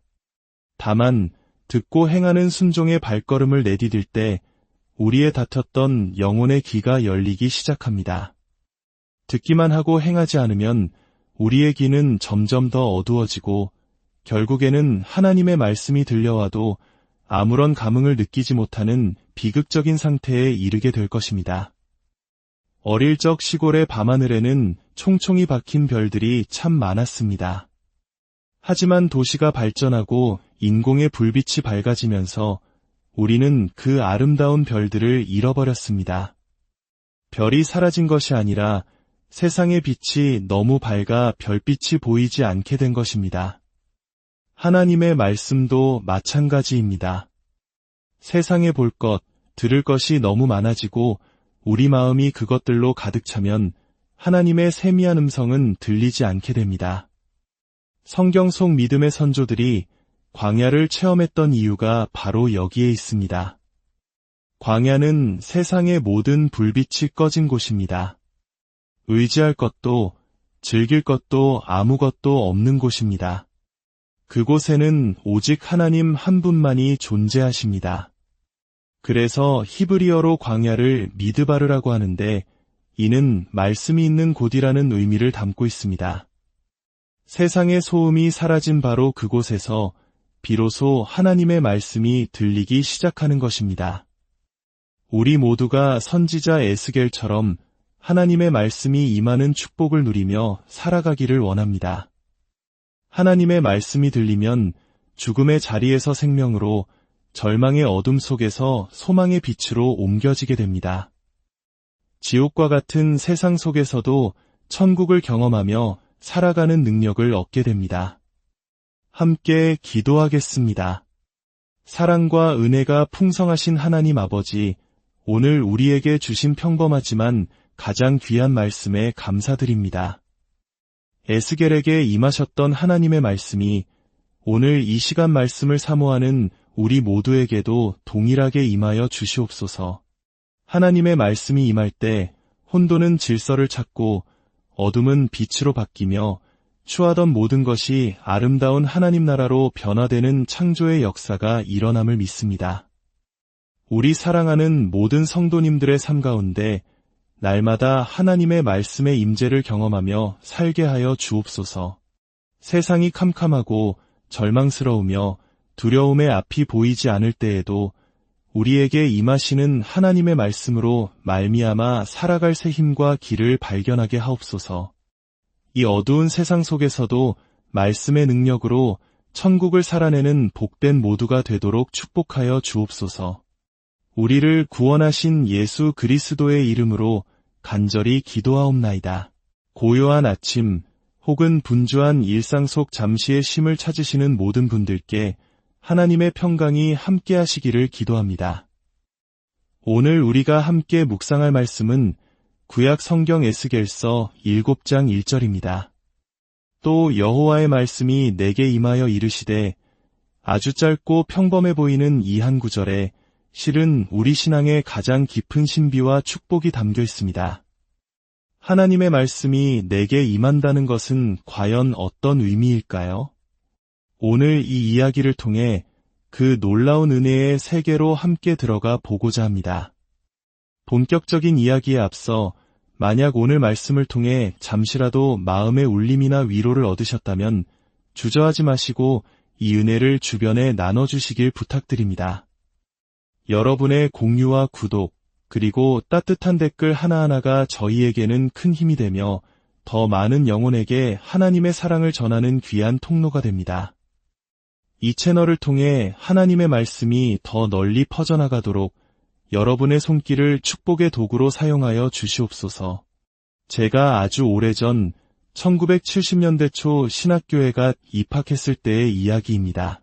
다만 듣고 행하는 순종의 발걸음을 내디딜 때 우리의 닫혔던 영혼의 귀가 열리기 시작합니다. 듣기만 하고 행하지 않으면 우리의 귀는 점점 더 어두워지고 결국에는 하나님의 말씀이 들려와도 아무런 감흥을 느끼지 못하는 비극적인 상태에 이르게 될 것입니다. 어릴 적 시골의 밤하늘에는 총총이 박힌 별들이 참 많았습니다. 하지만 도시가 발전하고 인공의 불빛이 밝아지면서 우리는 그 아름다운 별들을 잃어버렸습니다. 별이 사라진 것이 아니라 세상의 빛이 너무 밝아 별빛이 보이지 않게 된 것입니다. 하나님의 말씀도 마찬가지입니다. 세상에 볼 것, 들을 것이 너무 많아지고 우리 마음이 그것들로 가득 차면 하나님의 세미한 음성은 들리지 않게 됩니다. 성경 속 믿음의 선조들이 광야를 체험했던 이유가 바로 여기에 있습니다. 광야는 세상의 모든 불빛이 꺼진 곳입니다. 의지할 것도 즐길 것도 아무것도 없는 곳입니다. 그곳에는 오직 하나님 한 분만이 존재하십니다. 그래서 히브리어로 광야를 미드바르라고 하는데 이는 말씀이 있는 곳이라는 의미를 담고 있습니다. 세상의 소음이 사라진 바로 그곳에서 비로소 하나님의 말씀이 들리기 시작하는 것입니다. 우리 모두가 선지자 에스겔처럼 하나님의 말씀이 임하는 축복을 누리며 살아가기를 원합니다. 하나님의 말씀이 들리면 죽음의 자리에서 생명으로, 절망의 어둠 속에서 소망의 빛으로 옮겨지게 됩니다. 지옥과 같은 세상 속에서도 천국을 경험하며 살아가는 능력을 얻게 됩니다. 함께 기도하겠습니다. 사랑과 은혜가 풍성하신 하나님 아버지, 오늘 우리에게 주신 평범하지만 가장 귀한 말씀에 감사드립니다. 에스겔에게 임하셨던 하나님의 말씀이 오늘 이 시간 말씀을 사모하는 우리 모두에게도 동일하게 임하여 주시옵소서. 하나님의 말씀이 임할 때 혼돈은 질서를 찾고 어둠은 빛으로 바뀌며 추하던 모든 것이 아름다운 하나님 나라로 변화되는 창조의 역사가 일어남을 믿습니다. 우리 사랑하는 모든 성도님들의 삶 가운데 날마다 하나님의 말씀의 임재를 경험하며 살게 하여 주옵소서. 세상이 캄캄하고 절망스러우며 두려움의 앞이 보이지 않을 때에도 우리에게 임하시는 하나님의 말씀으로 말미암아 살아갈 새 힘과 길을 발견하게 하옵소서. 이 어두운 세상 속에서도 말씀의 능력으로 천국을 살아내는 복된 모두가 되도록 축복하여 주옵소서. 우리를 구원하신 예수 그리스도의 이름으로 간절히 기도하옵나이다. 고요한 아침 혹은 분주한 일상 속 잠시의 쉼을 찾으시는 모든 분들께 하나님의 평강이 함께 하시기를 기도합니다. 오늘 우리가 함께 묵상할 말씀은 구약 성경 에스겔서 7장 1절입니다. 또 여호와의 말씀이 내게 임하여 이르시되, 아주 짧고 평범해 보이는 이 한 구절에 실은 우리 신앙의 가장 깊은 신비와 축복이 담겨 있습니다. 하나님의 말씀이 내게 임한다는 것은 과연 어떤 의미일까요? 오늘 이 이야기를 통해 그 놀라운 은혜의 세계로 함께 들어가 보고자 합니다. 본격적인 이야기에 앞서 만약 오늘 말씀을 통해 잠시라도 마음의 울림이나 위로를 얻으셨다면 주저하지 마시고 이 은혜를 주변에 나눠주시길 부탁드립니다. 여러분의 공유와 구독, 그리고 따뜻한 댓글 하나하나가 저희에게는 큰 힘이 되며 더 많은 영혼에게 하나님의 사랑을 전하는 귀한 통로가 됩니다. 이 채널을 통해 하나님의 말씀이 더 널리 퍼져나가도록 여러분의 손길을 축복의 도구로 사용하여 주시옵소서. 제가 아주 오래전 1970년대 초 신학교회가 입학했을 때의 이야기입니다.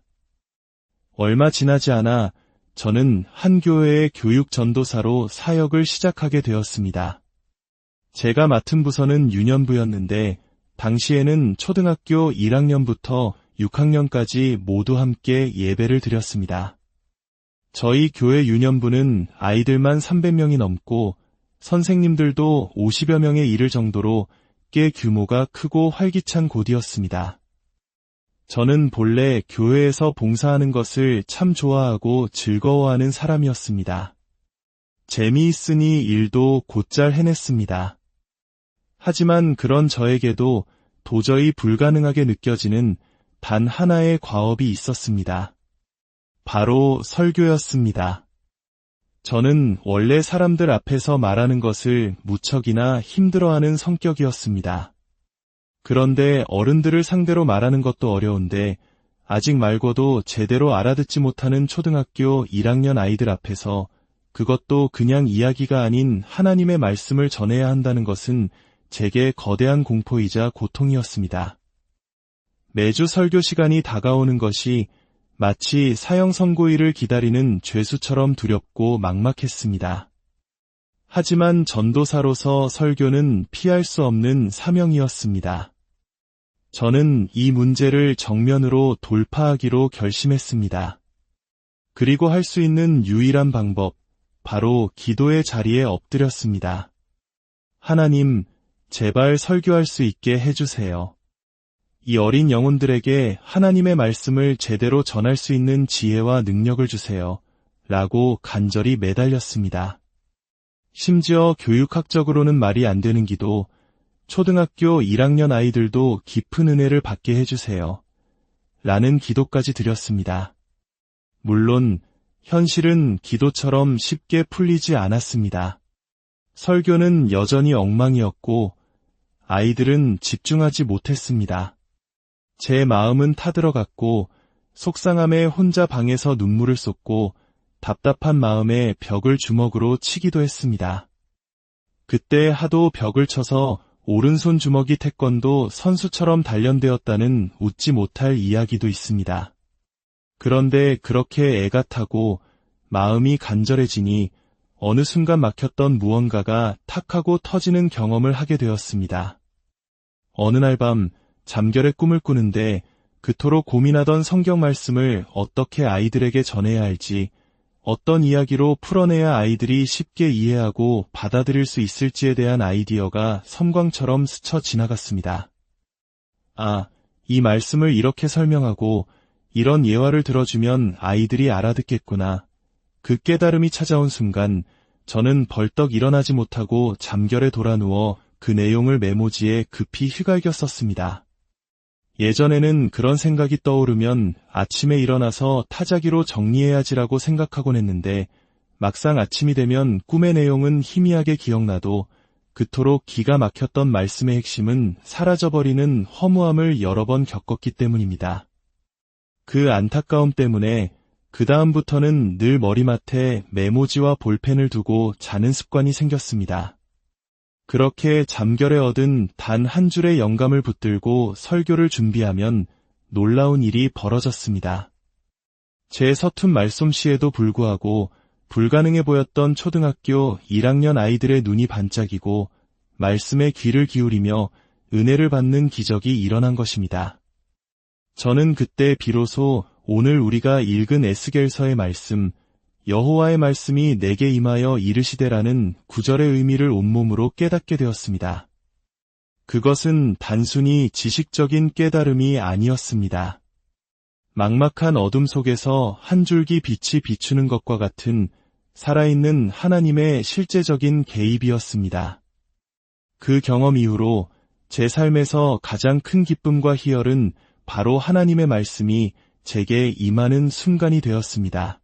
얼마 지나지 않아 저는 한 교회의 교육 전도사로 사역을 시작하게 되었습니다. 제가 맡은 부서는 유년부였는데 당시에는 초등학교 1학년부터 6학년까지 모두 함께 예배를 드렸습니다. 저희 교회 유년부는 아이들만 300명이 넘고 선생님들도 50여 명에 이를 정도로 꽤 규모가 크고 활기찬 곳이었습니다. 저는 본래 교회에서 봉사하는 것을 참 좋아하고 즐거워하는 사람이었습니다. 재미있으니 일도 곧잘 해냈습니다. 하지만 그런 저에게도 도저히 불가능하게 느껴지는 단 하나의 과업이 있었습니다. 바로 설교였습니다. 저는 원래 사람들 앞에서 말하는 것을 무척이나 힘들어하는 성격이었습니다. 그런데 어른들을 상대로 말하는 것도 어려운데 아직 말고도 제대로 알아듣지 못하는 초등학교 1학년 아이들 앞에서 그것도 그냥 이야기가 아닌 하나님의 말씀을 전해야 한다는 것은 제게 거대한 공포이자 고통이었습니다. 매주 설교 시간이 다가오는 것이 마치 사형 선고일을 기다리는 죄수처럼 두렵고 막막했습니다. 하지만 전도사로서 설교는 피할 수 없는 사명이었습니다. 저는 이 문제를 정면으로 돌파하기로 결심했습니다. 그리고 할 수 있는 유일한 방법, 바로 기도의 자리에 엎드렸습니다. 하나님, 제발 설교할 수 있게 해주세요. 이 어린 영혼들에게 하나님의 말씀을 제대로 전할 수 있는 지혜와 능력을 주세요. 라고 간절히 매달렸습니다. 심지어 교육학적으로는 말이 안 되는 기도, 초등학교 1학년 아이들도 깊은 은혜를 받게 해주세요. 라는 기도까지 드렸습니다. 물론 현실은 기도처럼 쉽게 풀리지 않았습니다. 설교는 여전히 엉망이었고 아이들은 집중하지 못했습니다. 제 마음은 타들어갔고 속상함에 혼자 방에서 눈물을 쏟고 답답한 마음에 벽을 주먹으로 치기도 했습니다. 그때 하도 벽을 쳐서 오른손 주먹이 태권도 선수처럼 단련되었다는 웃지 못할 이야기도 있습니다. 그런데 그렇게 애가 타고 마음이 간절해지니 어느 순간 막혔던 무언가가 탁 하고 터지는 경험을 하게 되었습니다. 어느 날 밤 잠결에 꿈을 꾸는데 그토록 고민하던 성경 말씀을 어떻게 아이들에게 전해야 할지, 어떤 이야기로 풀어내야 아이들이 쉽게 이해하고 받아들일 수 있을지에 대한 아이디어가 섬광처럼 스쳐 지나갔습니다. 아, 이 말씀을 이렇게 설명하고 이런 예화를 들어주면 아이들이 알아듣겠구나. 그 깨달음이 찾아온 순간 저는 벌떡 일어나지 못하고 잠결에 돌아누워 그 내용을 메모지에 급히 휘갈겨 썼습니다. 예전에는 그런 생각이 떠오르면 아침에 일어나서 타자기로 정리해야지라고 생각하곤 했는데 막상 아침이 되면 꿈의 내용은 희미하게 기억나도 그토록 기가 막혔던 말씀의 핵심은 사라져버리는 허무함을 여러 번 겪었기 때문입니다. 그 안타까움 때문에 그 다음부터는 늘 머리맡에 메모지와 볼펜을 두고 자는 습관이 생겼습니다. 그렇게 잠결에 얻은 단 한 줄의 영감을 붙들고 설교를 준비하면 놀라운 일이 벌어졌습니다. 제 서툰 말솜씨에도 불구하고 불가능해 보였던 초등학교 1학년 아이들의 눈이 반짝이고 말씀에 귀를 기울이며 은혜를 받는 기적이 일어난 것입니다. 저는 그때 비로소 오늘 우리가 읽은 에스겔서의 말씀, 여호와의 말씀이 내게 임하여 이르시되라는 구절의 의미를 온몸으로 깨닫게 되었습니다. 그것은 단순히 지식적인 깨달음이 아니었습니다. 막막한 어둠 속에서 한 줄기 빛이 비추는 것과 같은 살아있는 하나님의 실제적인 개입이었습니다. 그 경험 이후로 제 삶에서 가장 큰 기쁨과 희열은 바로 하나님의 말씀이 제게 임하는 순간이 되었습니다.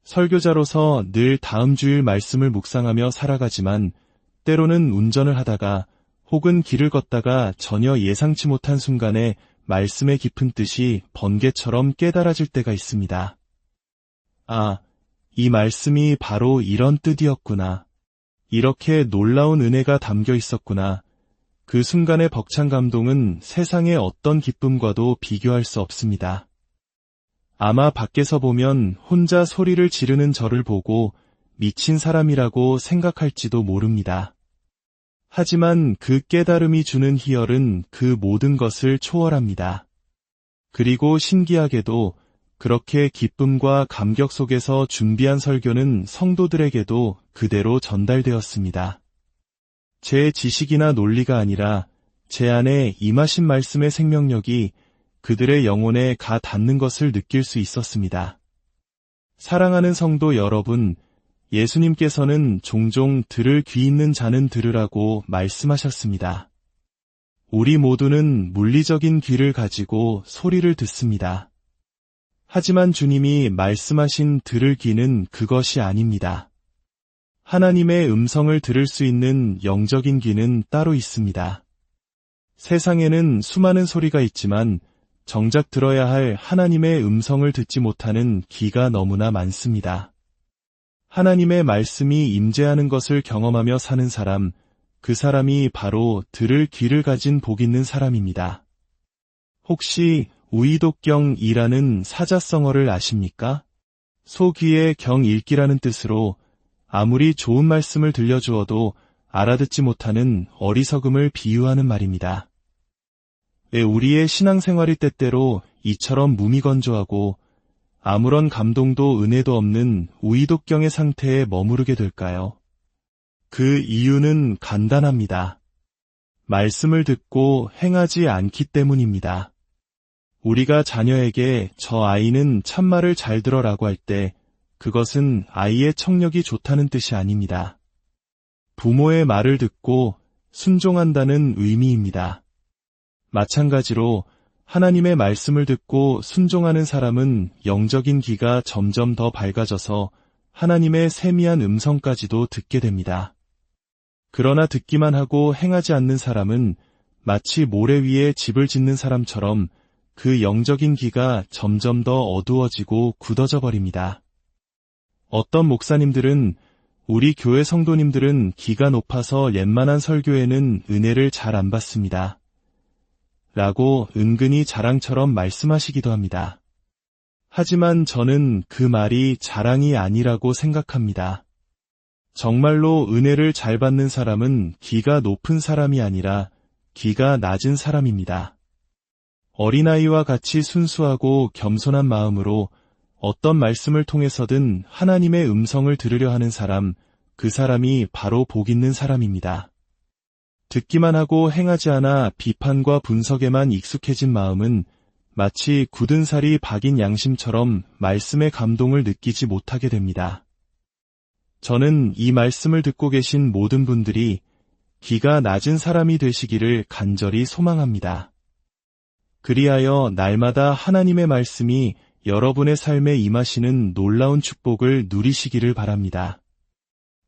설교자로서 늘 다음 주일 말씀을 묵상하며 살아가지만 때로는 운전을 하다가 혹은 길을 걷다가 전혀 예상치 못한 순간에 말씀의 깊은 뜻이 번개처럼 깨달아질 때가 있습니다. 아, 이 말씀이 바로 이런 뜻이었구나. 이렇게 놀라운 은혜가 담겨 있었구나. 그 순간의 벅찬 감동은 세상의 어떤 기쁨과도 비교할 수 없습니다. 아마 밖에서 보면 혼자 소리를 지르는 저를 보고 미친 사람이라고 생각할지도 모릅니다. 하지만 그 깨달음이 주는 희열은 그 모든 것을 초월합니다. 그리고 신기하게도 그렇게 기쁨과 감격 속에서 준비한 설교는 성도들에게도 그대로 전달되었습니다. 제 지식이나 논리가 아니라 제 안에 임하신 말씀의 생명력이 그들의 영혼에 가 닿는 것을 느낄 수 있었습니다. 사랑하는 성도 여러분, 예수님께서는 종종 들을 귀 있는 자는 들으라고 말씀하셨습니다. 우리 모두는 물리적인 귀를 가지고 소리를 듣습니다. 하지만 주님이 말씀하신 들을 귀는 그것이 아닙니다. 하나님의 음성을 들을 수 있는 영적인 귀는 따로 있습니다. 세상에는 수많은 소리가 있지만 정작 들어야 할 하나님의 음성을 듣지 못하는 귀가 너무나 많습니다. 하나님의 말씀이 임재하는 것을 경험하며 사는 사람, 그 사람이 바로 들을 귀를 가진 복 있는 사람입니다. 혹시 우이독경이라는 사자성어를 아십니까? 소귀의 경 읽기라는 뜻으로 아무리 좋은 말씀을 들려주어도 알아듣지 못하는 어리석음을 비유하는 말입니다. 왜 우리의 신앙생활이 때때로 이처럼 무미건조하고 아무런 감동도 은혜도 없는 우이독경의 상태에 머무르게 될까요? 그 이유는 간단합니다. 말씀을 듣고 행하지 않기 때문입니다. 우리가 자녀에게 저 아이는 참말을 잘 들어라고 할 때 그것은 아이의 청력이 좋다는 뜻이 아닙니다. 부모의 말을 듣고 순종한다는 의미입니다. 마찬가지로 하나님의 말씀을 듣고 순종하는 사람은 영적인 귀가 점점 더 밝아져서 하나님의 세미한 음성까지도 듣게 됩니다. 그러나 듣기만 하고 행하지 않는 사람은 마치 모래 위에 집을 짓는 사람처럼 그 영적인 귀가 점점 더 어두워지고 굳어져 버립니다. 어떤 목사님들은 우리 교회 성도님들은 귀가 높아서 옛만한 설교에는 은혜를 잘 안 받습니다. 라고 은근히 자랑처럼 말씀하시기도 합니다. 하지만 저는 그 말이 자랑이 아니라고 생각합니다. 정말로 은혜를 잘 받는 사람은 귀가 높은 사람이 아니라 귀가 낮은 사람입니다. 어린아이와 같이 순수하고 겸손한 마음으로 어떤 말씀을 통해서든 하나님의 음성을 들으려 하는 사람, 그 사람이 바로 복 있는 사람입니다. 듣기만 하고 행하지 않아 비판과 분석에만 익숙해진 마음은 마치 굳은 살이 박인 양심처럼 말씀의 감동을 느끼지 못하게 됩니다. 저는 이 말씀을 듣고 계신 모든 분들이 귀가 낮은 사람이 되시기를 간절히 소망합니다. 그리하여 날마다 하나님의 말씀이 여러분의 삶에 임하시는 놀라운 축복을 누리시기를 바랍니다.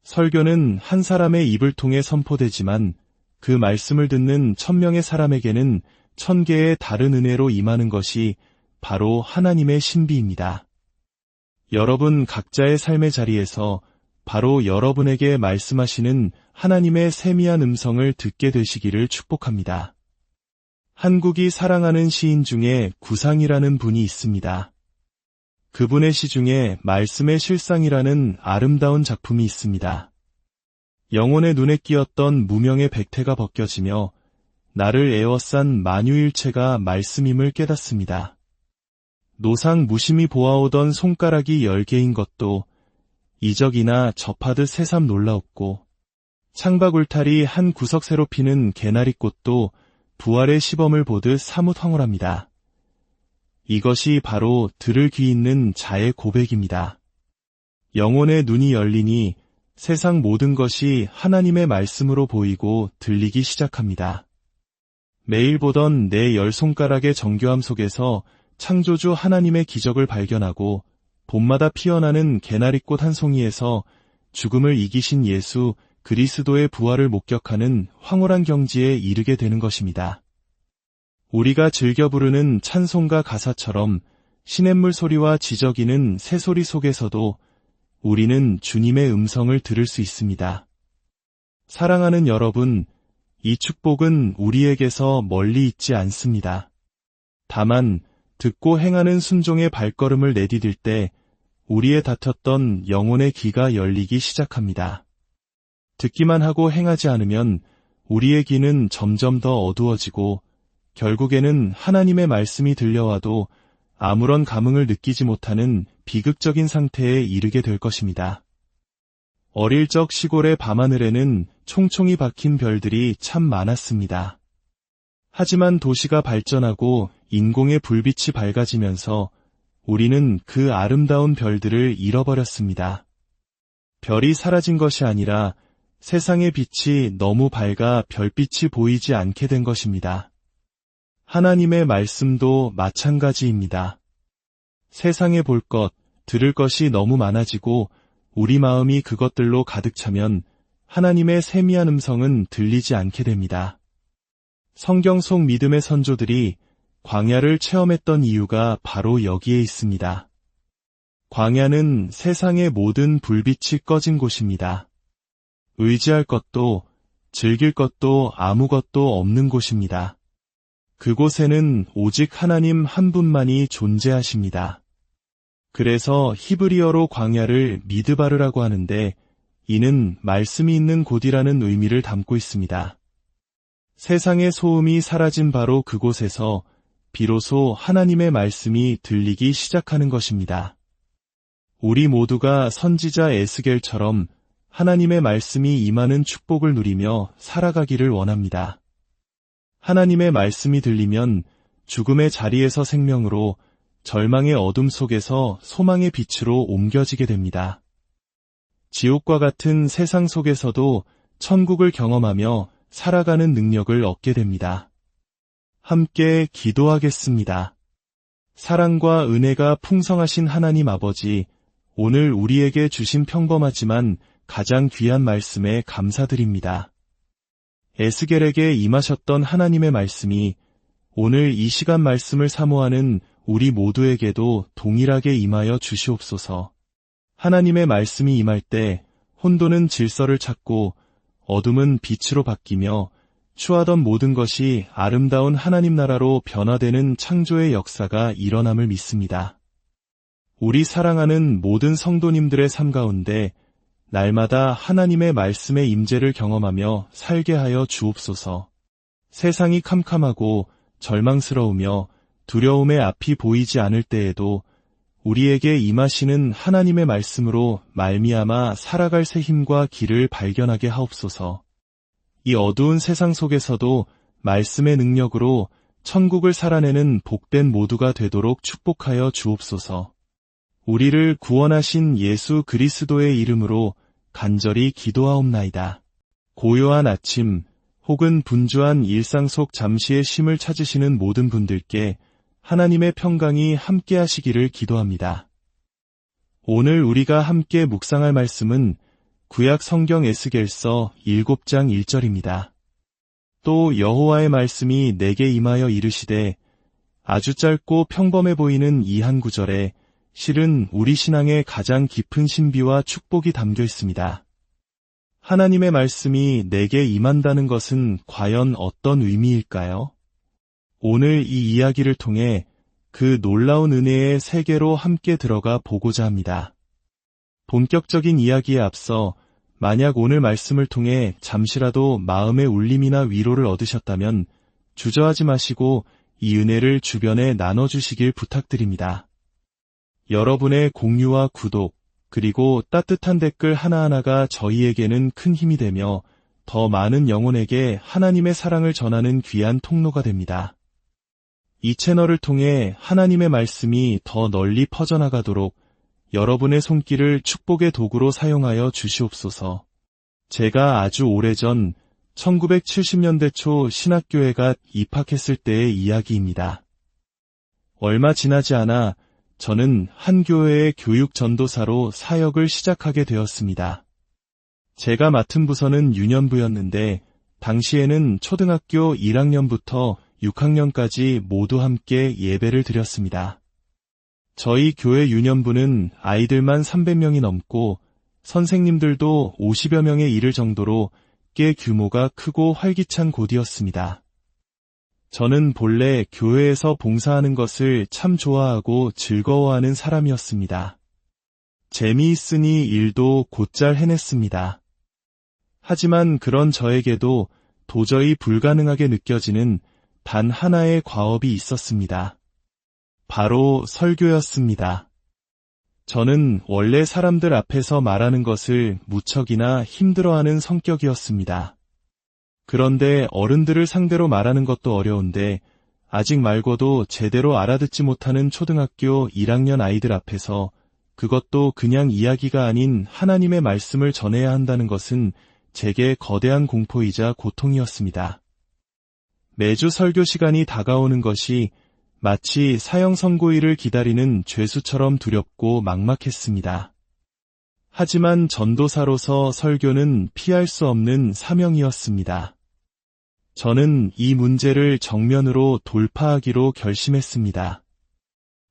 설교는 한 사람의 입을 통해 선포되지만 그 말씀을 듣는 1000명의 사람에게는 1000개의 다른 은혜로 임하는 것이 바로 하나님의 신비입니다. 여러분 각자의 삶의 자리에서 바로 여러분에게 말씀하시는 하나님의 세미한 음성을 듣게 되시기를 축복합니다. 한국이 사랑하는 시인 중에 구상이라는 분이 있습니다. 그분의 시 중에 말씀의 실상이라는 아름다운 작품이 있습니다. 영혼의 눈에 끼었던 무명의 백태가 벗겨지며 나를 에워싼 만유일체가 말씀임을 깨닫습니다. 노상 무심히 보아오던 손가락이 10개인 것도 이적이나 접하듯 새삼 놀라웠고 창밖 울타리 한 구석새로 피는 개나리꽃도 부활의 시범을 보듯 사뭇 황홀합니다. 이것이 바로 들을 귀 있는 자의 고백입니다. 영혼의 눈이 열리니 세상 모든 것이 하나님의 말씀으로 보이고 들리기 시작합니다. 매일 보던 내 10손가락의 정교함 속에서 창조주 하나님의 기적을 발견하고 봄마다 피어나는 개나리꽃 한 송이에서 죽음을 이기신 예수 그리스도의 부활을 목격하는 황홀한 경지에 이르게 되는 것입니다. 우리가 즐겨 부르는 찬송가 가사처럼 시냇물 소리와 지저귀는 새소리 속에서도 우리는 주님의 음성을 들을 수 있습니다. 사랑하는 여러분, 이 축복은 우리에게서 멀리 있지 않습니다. 다만 듣고 행하는 순종의 발걸음을 내디딜 때 우리의 닫혔던 영혼의 귀가 열리기 시작합니다. 듣기만 하고 행하지 않으면 우리의 귀는 점점 더 어두워지고 결국에는 하나님의 말씀이 들려와도 아무런 감흥을 느끼지 못하는 비극적인 상태에 이르게 될 것입니다. 어릴 적 시골의 밤하늘에는 총총이 박힌 별들이 참 많았습니다. 하지만 도시가 발전하고 인공의 불빛이 밝아지면서 우리는 그 아름다운 별들을 잃어버렸습니다. 별이 사라진 것이 아니라 세상의 빛이 너무 밝아 별빛이 보이지 않게 된 것입니다. 하나님의 말씀도 마찬가지입니다. 세상에 볼 것, 들을 것이 너무 많아지고 우리 마음이 그것들로 가득 차면 하나님의 세미한 음성은 들리지 않게 됩니다. 성경 속 믿음의 선조들이 광야를 체험했던 이유가 바로 여기에 있습니다. 광야는 세상의 모든 불빛이 꺼진 곳입니다. 의지할 것도 즐길 것도 아무것도 없는 곳입니다. 그곳에는 오직 하나님 한 분만이 존재하십니다. 그래서 히브리어로 광야를 미드바르라고 하는데 이는 말씀이 있는 곳이라는 의미를 담고 있습니다. 세상의 소음이 사라진 바로 그곳에서 비로소 하나님의 말씀이 들리기 시작하는 것입니다. 우리 모두가 선지자 에스겔처럼 하나님의 말씀이 임하는 축복을 누리며 살아가기를 원합니다. 하나님의 말씀이 들리면 죽음의 자리에서 생명으로, 절망의 어둠 속에서 소망의 빛으로 옮겨지게 됩니다. 지옥과 같은 세상 속에서도 천국을 경험하며 살아가는 능력을 얻게 됩니다. 함께 기도하겠습니다. 사랑과 은혜가 풍성하신 하나님 아버지, 오늘 우리에게 주신 평범하지만 가장 귀한 말씀에 감사드립니다. 에스겔에게 임하셨던 하나님의 말씀이 오늘 이 시간 말씀을 사모하는 우리 모두에게도 동일하게 임하여 주시옵소서. 하나님의 말씀이 임할 때 혼돈은 질서를 찾고 어둠은 빛으로 바뀌며 추하던 모든 것이 아름다운 하나님 나라로 변화되는 창조의 역사가 일어남을 믿습니다. 우리 사랑하는 모든 성도님들의 삶 가운데 날마다 하나님의 말씀의 임재를 경험하며 살게 하여 주옵소서. 세상이 캄캄하고 절망스러우며 두려움의 앞이 보이지 않을 때에도 우리에게 임하시는 하나님의 말씀으로 말미암아 살아갈 새 힘과 길을 발견하게 하옵소서. 이 어두운 세상 속에서도 말씀의 능력으로 천국을 살아내는 복된 모두가 되도록 축복하여 주옵소서. 우리를 구원하신 예수 그리스도의 이름으로 간절히 기도하옵나이다. 고요한 아침 혹은 분주한 일상 속 잠시의 쉼을 찾으시는 모든 분들께 하나님의 평강이 함께 하시기를 기도합니다. 오늘 우리가 함께 묵상할 말씀은 구약 성경 에스겔서 7장 1절입니다. 또 여호와의 말씀이 내게 임하여 이르시되, 아주 짧고 평범해 보이는 이 한 구절에 실은 우리 신앙의 가장 깊은 신비와 축복이 담겨 있습니다. 하나님의 말씀이 내게 임한다는 것은 과연 어떤 의미일까요? 오늘 이 이야기를 통해 그 놀라운 은혜의 세계로 함께 들어가 보고자 합니다. 본격적인 이야기에 앞서 만약 오늘 말씀을 통해 잠시라도 마음의 울림이나 위로를 얻으셨다면 주저하지 마시고 이 은혜를 주변에 나눠주시길 부탁드립니다. 여러분의 공유와 구독, 그리고 따뜻한 댓글 하나하나가 저희에게는 큰 힘이 되며 더 많은 영혼에게 하나님의 사랑을 전하는 귀한 통로가 됩니다. 이 채널을 통해 하나님의 말씀이 더 널리 퍼져나가도록 여러분의 손길을 축복의 도구로 사용하여 주시옵소서. 제가 아주 오래전 1970년대 초 신학교회가 입학했을 때의 이야기입니다. 얼마 지나지 않아 저는 한 교회의 교육 전도사로 사역을 시작하게 되었습니다. 제가 맡은 부서는 유년부였는데 당시에는 초등학교 1학년부터 6학년까지 모두 함께 예배를 드렸습니다. 저희 교회 유년부는 아이들만 300명이 넘고 선생님들도 50여 명에 이를 정도로 꽤 규모가 크고 활기찬 곳이었습니다. 저는 본래 교회에서 봉사하는 것을 참 좋아하고 즐거워하는 사람이었습니다. 재미있으니 일도 곧잘 해냈습니다. 하지만 그런 저에게도 도저히 불가능하게 느껴지는 단 하나의 과업이 있었습니다. 바로 설교였습니다. 저는 원래 사람들 앞에서 말하는 것을 무척이나 힘들어하는 성격이었습니다. 그런데 어른들을 상대로 말하는 것도 어려운데 아직 말고도 제대로 알아듣지 못하는 초등학교 1학년 아이들 앞에서 그것도 그냥 이야기가 아닌 하나님의 말씀을 전해야 한다는 것은 제게 거대한 공포이자 고통이었습니다. 매주 설교 시간이 다가오는 것이 마치 사형 선고일을 기다리는 죄수처럼 두렵고 막막했습니다. 하지만 전도사로서 설교는 피할 수 없는 사명이었습니다. 저는 이 문제를 정면으로 돌파하기로 결심했습니다.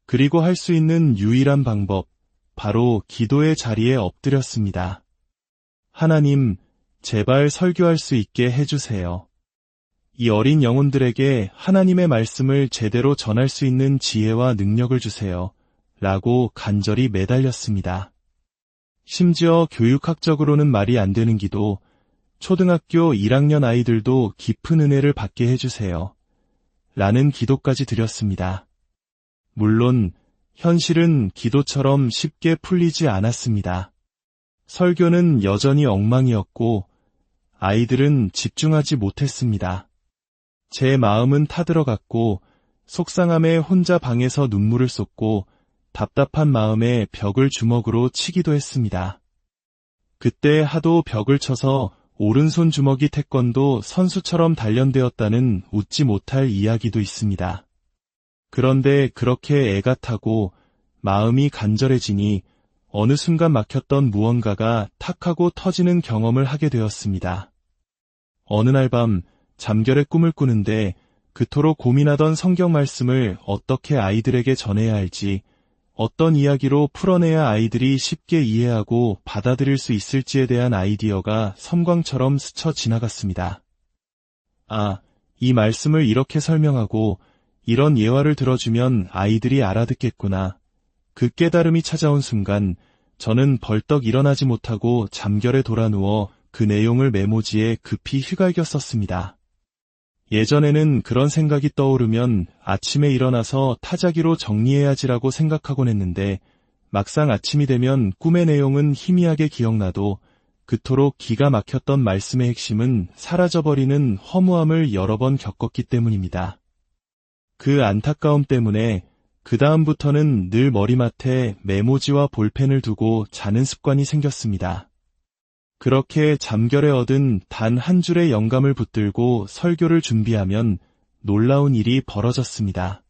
그리고 할 수 있는 유일한 방법, 바로 기도의 자리에 엎드렸습니다. 하나님, 제발 설교할 수 있게 해주세요. 이 어린 영혼들에게 하나님의 말씀을 제대로 전할 수 있는 지혜와 능력을 주세요. 라고 간절히 매달렸습니다. 심지어 교육학적으로는 말이 안 되는 기도, 초등학교 1학년 아이들도 깊은 은혜를 받게 해주세요. 라는 기도까지 드렸습니다. 물론 현실은 기도처럼 쉽게 풀리지 않았습니다. 설교는 여전히 엉망이었고 아이들은 집중하지 못했습니다. 제 마음은 타들어갔고 속상함에 혼자 방에서 눈물을 쏟고 답답한 마음에 벽을 주먹으로 치기도 했습니다. 그때 하도 벽을 쳐서 오른손 주먹이 태권도 선수처럼 단련되었다는 웃지 못할 이야기도 있습니다. 그런데 그렇게 애가 타고 마음이 간절해지니 어느 순간 막혔던 무언가가 탁 하고 터지는 경험을 하게 되었습니다. 어느 날 밤 잠결에 꿈을 꾸는데 그토록 고민하던 성경 말씀을 어떻게 아이들에게 전해야 할지, 어떤 이야기로 풀어내야 아이들이 쉽게 이해하고 받아들일 수 있을지에 대한 아이디어가 섬광처럼 스쳐 지나갔습니다. 아, 이 말씀을 이렇게 설명하고 이런 예화를 들어주면 아이들이 알아듣겠구나. 그 깨달음이 찾아온 순간 저는 벌떡 일어나지 못하고 잠결에 돌아누워 그 내용을 메모지에 급히 휘갈겨 썼습니다. 예전에는 그런 생각이 떠오르면 아침에 일어나서 타자기로 정리해야지라고 생각하곤 했는데 막상 아침이 되면 꿈의 내용은 희미하게 기억나도 그토록 기가 막혔던 말씀의 핵심은 사라져버리는 허무함을 여러 번 겪었기 때문입니다. 그 안타까움 때문에 그 다음부터는 늘 머리맡에 메모지와 볼펜을 두고 자는 습관이 생겼습니다. 그렇게 잠결에 얻은 단 한 줄의 영감을 붙들고 설교를 준비하면 놀라운 일이 벌어졌습니다.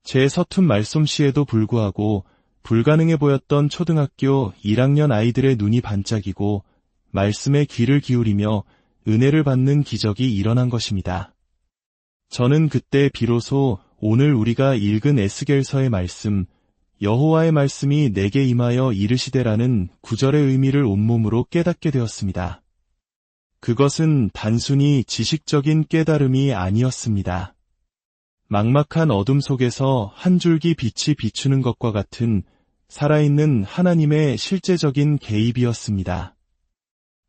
제 서툰 말솜씨에도 불구하고 불가능해 보였던 초등학교 1학년 아이들의 눈이 반짝이고 말씀에 귀를 기울이며 은혜를 받는 기적이 일어난 것입니다. 저는 그때 비로소 오늘 우리가 읽은 에스겔서의 말씀, 여호와의 말씀이 내게 임하여 이르시되라는 구절의 의미를 온몸으로 깨닫게 되었습니다. 그것은 단순히 지식적인 깨달음이 아니었습니다. 막막한 어둠 속에서 한 줄기 빛이 비추는 것과 같은 살아있는 하나님의 실제적인 개입이었습니다.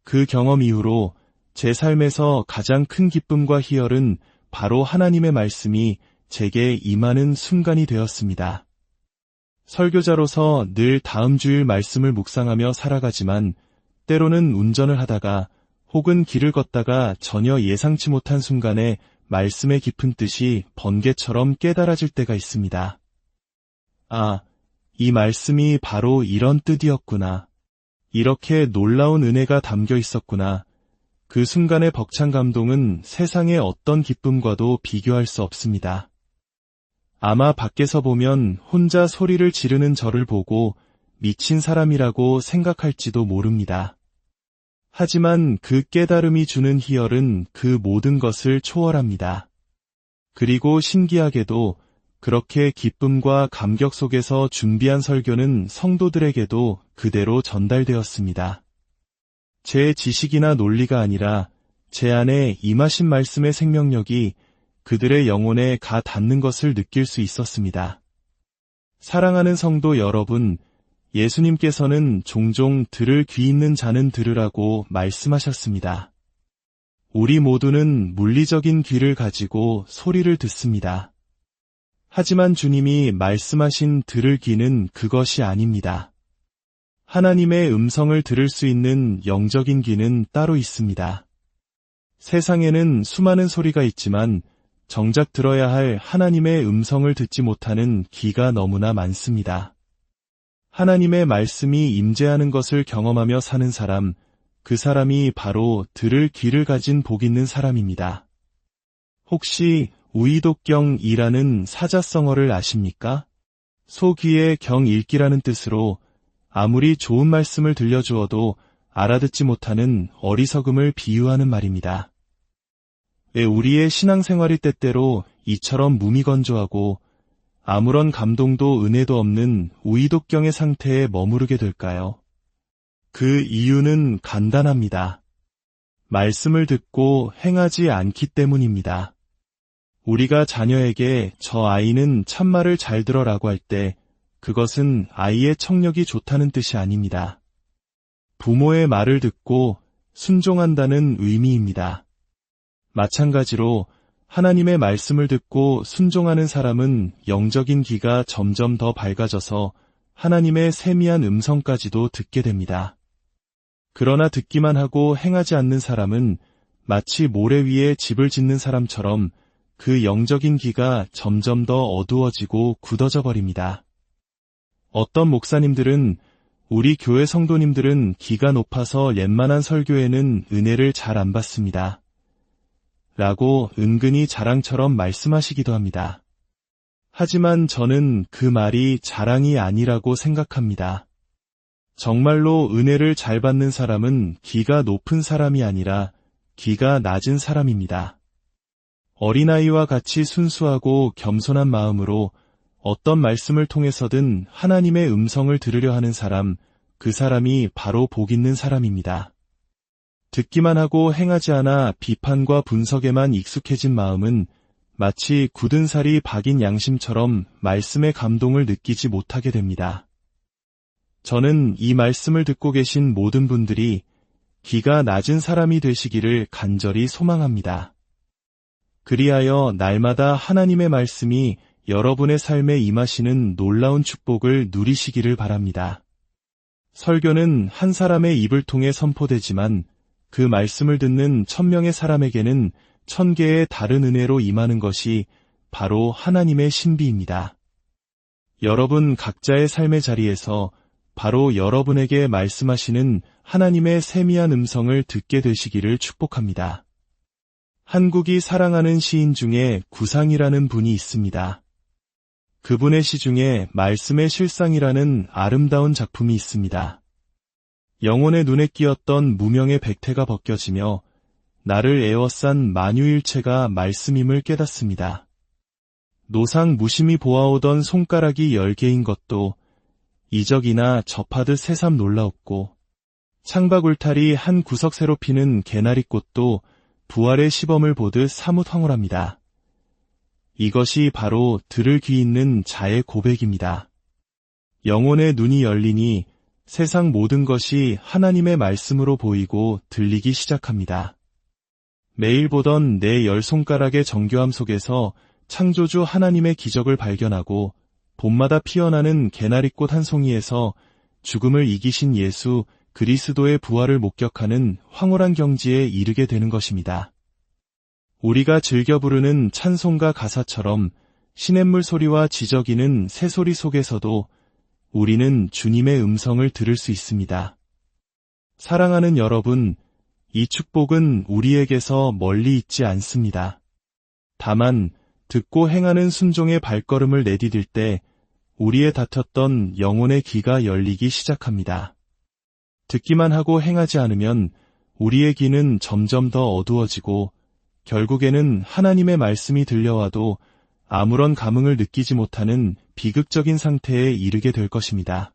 그 경험 이후로 제 삶에서 가장 큰 기쁨과 희열은 바로 하나님의 말씀이 제게 임하는 순간이 되었습니다. 설교자로서 늘 다음 주일 말씀을 묵상하며 살아가지만 때로는 운전을 하다가 혹은 길을 걷다가 전혀 예상치 못한 순간에 말씀의 깊은 뜻이 번개처럼 깨달아질 때가 있습니다. 아, 이 말씀이 바로 이런 뜻이었구나. 이렇게 놀라운 은혜가 담겨 있었구나. 그 순간의 벅찬 감동은 세상의 어떤 기쁨과도 비교할 수 없습니다. 아마 밖에서 보면 혼자 소리를 지르는 저를 보고 미친 사람이라고 생각할지도 모릅니다. 하지만 그 깨달음이 주는 희열은 그 모든 것을 초월합니다. 그리고 신기하게도 그렇게 기쁨과 감격 속에서 준비한 설교는 성도들에게도 그대로 전달되었습니다. 제 지식이나 논리가 아니라 제 안에 임하신 말씀의 생명력이 그들의 영혼에 가 닿는 것을 느낄 수 있었습니다. 사랑하는 성도 여러분, 예수님께서는 종종 들을 귀 있는 자는 들으라고 말씀하셨습니다. 우리 모두는 물리적인 귀를 가지고 소리를 듣습니다. 하지만 주님이 말씀하신 들을 귀는 그것이 아닙니다. 하나님의 음성을 들을 수 있는 영적인 귀는 따로 있습니다. 세상에는 수많은 소리가 있지만 정작 들어야 할 하나님의 음성을 듣지 못하는 귀가 너무나 많습니다. 하나님의 말씀이 임재하는 것을 경험하며 사는 사람, 그 사람이 바로 들을 귀를 가진 복 있는 사람입니다. 혹시 우이독경이라는 사자성어를 아십니까? 소귀의 경 읽기라는 뜻으로 아무리 좋은 말씀을 들려주어도 알아듣지 못하는 어리석음을 비유하는 말입니다. 왜 우리의 신앙생활이 때때로 이처럼 무미건조하고 아무런 감동도 은혜도 없는 우이독경의 상태에 머무르게 될까요? 그 이유는 간단합니다. 말씀을 듣고 행하지 않기 때문입니다. 우리가 자녀에게 저 아이는 참말을 잘 들어라고 할 때 그것은 아이의 청력이 좋다는 뜻이 아닙니다. 부모의 말을 듣고 순종한다는 의미입니다. 마찬가지로 하나님의 말씀을 듣고 순종하는 사람은 영적인 귀가 점점 더 밝아져서 하나님의 세미한 음성까지도 듣게 됩니다. 그러나 듣기만 하고 행하지 않는 사람은 마치 모래 위에 집을 짓는 사람처럼 그 영적인 귀가 점점 더 어두워지고 굳어져 버립니다. 어떤 목사님들은 우리 교회 성도님들은 귀가 높아서 웬만한 설교에는 은혜를 잘 안 받습니다. 라고 은근히 자랑처럼 말씀하시기도 합니다. 하지만 저는 그 말이 자랑이 아니라고 생각합니다. 정말로 은혜를 잘 받는 사람은 귀가 높은 사람이 아니라 귀가 낮은 사람입니다. 어린아이와 같이 순수하고 겸손한 마음으로 어떤 말씀을 통해서든 하나님의 음성을 들으려 하는 사람, 그 사람이 바로 복 있는 사람입니다. 듣기만 하고 행하지 않아 비판과 분석에만 익숙해진 마음은 마치 굳은 살이 박인 양심처럼 말씀의 감동을 느끼지 못하게 됩니다. 저는 이 말씀을 듣고 계신 모든 분들이 귀가 낮은 사람이 되시기를 간절히 소망합니다. 그리하여 날마다 하나님의 말씀이 여러분의 삶에 임하시는 놀라운 축복을 누리시기를 바랍니다. 설교는 한 사람의 입을 통해 선포되지만 그 말씀을 듣는 1000명의 사람에게는 1000개의 다른 은혜로 임하는 것이 바로 하나님의 신비입니다. 여러분 각자의 삶의 자리에서 바로 여러분에게 말씀하시는 하나님의 세미한 음성을 듣게 되시기를 축복합니다. 한국이 사랑하는 시인 중에 구상이라는 분이 있습니다. 그분의 시 중에 말씀의 실상이라는 아름다운 작품이 있습니다. 영혼의 눈에 끼었던 무명의 백태가 벗겨지며 나를 에워싼 만유일체가 말씀임을 깨닫습니다. 노상 무심히 보아오던 손가락이 10개인 것도 이적이나 접하듯 새삼 놀라웠고 창밖 울타리 한 구석 새로 피는 개나리꽃도 부활의 시범을 보듯 사뭇 황홀합니다. 이것이 바로 들을 귀 있는 자의 고백입니다. 영혼의 눈이 열리니 세상 모든 것이 하나님의 말씀으로 보이고 들리기 시작합니다. 매일 보던 내 10손가락의 정교함 속에서 창조주 하나님의 기적을 발견하고 봄마다 피어나는 개나리꽃 한 송이에서 죽음을 이기신 예수 그리스도의 부활을 목격하는 황홀한 경지에 이르게 되는 것입니다. 우리가 즐겨 부르는 찬송가 가사처럼 시냇물 소리와 지저귀는 새소리 속에서도 우리는 주님의 음성을 들을 수 있습니다. 사랑하는 여러분, 이 축복은 우리에게서 멀리 있지 않습니다. 다만 듣고 행하는 순종의 발걸음을 내디딜 때 우리의 닫혔던 영혼의 귀가 열리기 시작합니다. 듣기만 하고 행하지 않으면 우리의 귀는 점점 더 어두워지고 결국에는 하나님의 말씀이 들려와도 아무런 감흥을 느끼지 못하는 비극적인 상태에 이르게 될 것입니다.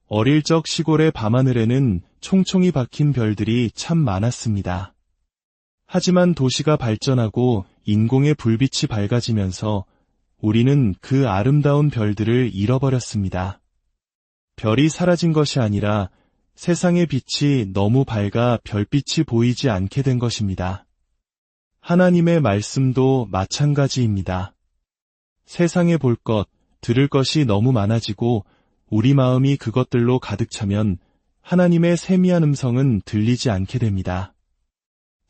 어릴 적 시골의 밤하늘에는 총총이 박힌 별들이 참 많았습니다. 하지만 도시가 발전하고 인공의 불빛이 밝아지면서 우리는 그 아름다운 별들을 잃어버렸습니다. 별이 사라진 것이 아니라 세상의 빛이 너무 밝아 별빛이 보이지 않게 된 것입니다. 하나님의 말씀도 마찬가지입니다. 세상에 볼 것, 들을 것이 너무 많아지고 우리 마음이 그것들로 가득 차면 하나님의 세미한 음성은 들리지 않게 됩니다.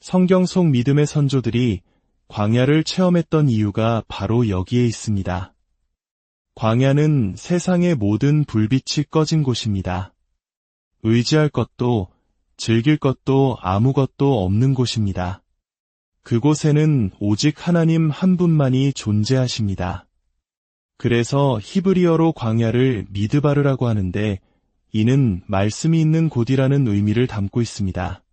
성경 속 믿음의 선조들이 광야를 체험했던 이유가 바로 여기에 있습니다. 광야는 세상의 모든 불빛이 꺼진 곳입니다. 의지할 것도 즐길 것도 아무것도 없는 곳입니다. 그곳에는 오직 하나님 한 분만이 존재하십니다. 그래서 히브리어로 광야를 미드바르라고 하는데 이는 말씀이 있는 곳이라는 의미를 담고 있습니다.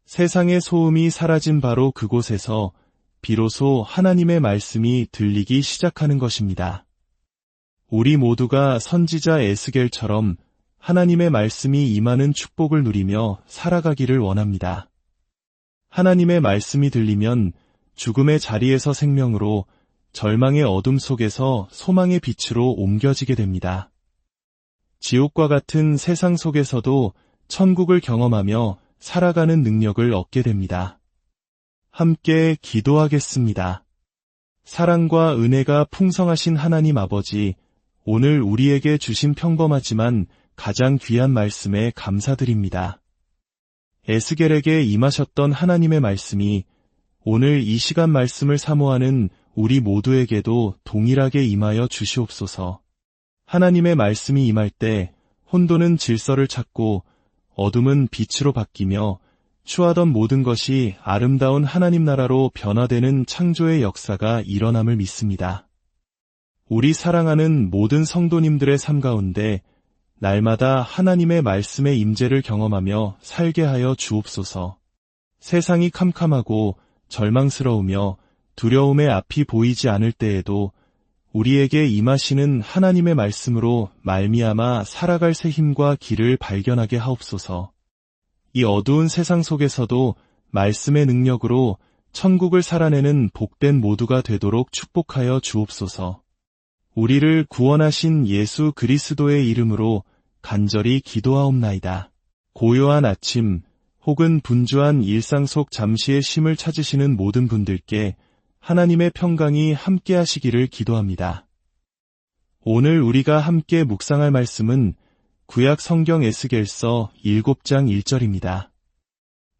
세상의 소음이 사라진 바로 그곳에서 비로소 하나님의 말씀이 들리기 시작하는 것입니다. 우리 모두가 선지자 에스겔처럼 하나님의 말씀이 임하는 축복을 누리며 살아가기를 원합니다. 하나님의 말씀이 들리면 죽음의 자리에서 생명으로, 절망의 어둠 속에서 소망의 빛으로 옮겨지게 됩니다. 지옥과 같은 세상 속에서도 천국을 경험하며 살아가는 능력을 얻게 됩니다. 함께 기도하겠습니다. 사랑과 은혜가 풍성하신 하나님 아버지, 오늘 우리에게 주신 평범하지만 가장 귀한 말씀에 감사드립니다. 에스겔에게 임하셨던 하나님의 말씀이 오늘 이 시간 말씀을 사모하는 우리 모두에게도 동일하게 임하여 주시옵소서. 하나님의 말씀이 임할 때 혼돈은 질서를 찾고 어둠은 빛으로 바뀌며 추하던 모든 것이 아름다운 하나님 나라로 변화되는 창조의 역사가 일어남을 믿습니다. 우리 사랑하는 모든 성도님들의 삶 가운데 날마다 하나님의 말씀의 임재를 경험하며 살게 하여 주옵소서. 세상이 캄캄하고 절망스러우며 두려움의 앞이 보이지 않을 때에도 우리에게 임하시는 하나님의 말씀으로 말미암아 살아갈 새 힘과 길을 발견하게 하옵소서. 이 어두운 세상 속에서도 말씀의 능력으로 천국을 살아내는 복된 모두가 되도록 축복하여 주옵소서. 우리를 구원하신 예수 그리스도의 이름으로 간절히 기도하옵나이다. 고요한 아침 혹은 분주한 일상 속 잠시의 쉼을 찾으시는 모든 분들께 하나님의 평강이 함께 하시기를 기도합니다. 오늘 우리가 함께 묵상할 말씀은 구약 성경 에스겔서 7장 1절입니다.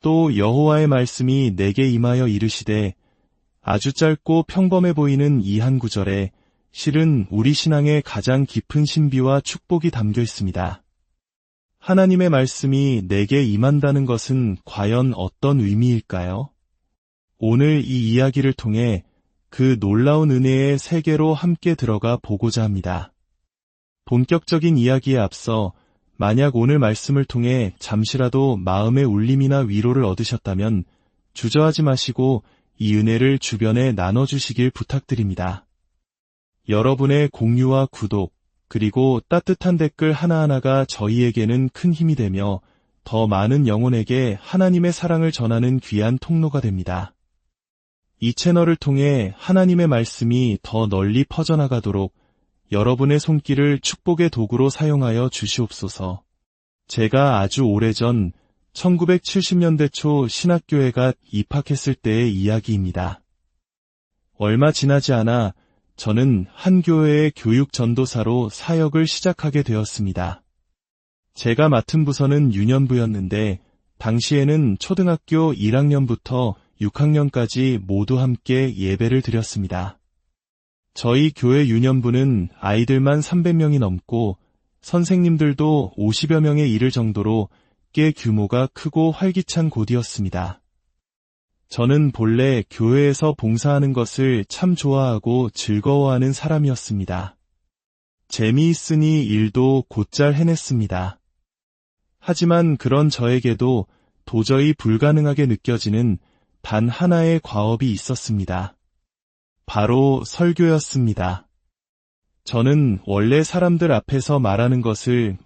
또 여호와의 말씀이 내게 임하여 이르시되, 아주 짧고 평범해 보이는 이 한 구절에 실은 우리 신앙의 가장 깊은 신비와 축복이 담겨 있습니다. 하나님의 말씀이 내게 임한다는 것은 과연 어떤 의미일까요? 오늘 이 이야기를 통해 그 놀라운 은혜의 세계로 함께 들어가 보고자 합니다. 본격적인 이야기에 앞서 만약 오늘 말씀을 통해 잠시라도 마음의 울림이나 위로를 얻으셨다면 주저하지 마시고 이 은혜를 주변에 나눠주시길 부탁드립니다. 여러분의 공유와 구독, 그리고 따뜻한 댓글 하나하나가 저희에게는 큰 힘이 되며 더 많은 영혼에게 하나님의 사랑을 전하는 귀한 통로가 됩니다. 이 채널을 통해 하나님의 말씀이 더 널리 퍼져나가도록 여러분의 손길을 축복의 도구로 사용하여 주시옵소서. 제가 아주 오래전 1970년대 초 신학교회가 입학했을 때의 이야기입니다. 얼마 지나지 않아 저는 한 교회의 교육 전도사로 사역을 시작하게 되었습니다. 제가 맡은 부서는 유년부였는데 당시에는 초등학교 1학년부터 6학년까지 모두 함께 예배를 드렸습니다. 저희 교회 유년부는 아이들만 300명이 넘고 선생님들도 50여 명에 이를 정도로 꽤 규모가 크고 활기찬 곳이었습니다. 저는 본래 교회에서 봉사하는 것을 참 좋아하고 즐거워하는 사람이었습니다. 재미있으니 일도 곧잘 해냈습니다. 하지만 그런 저에게도 도저히 불가능하게 느껴지는 단 하나의 과업이 있었습니다. 바로 설교였습니다. 저는 원래 사람들 앞에서 말하는 것을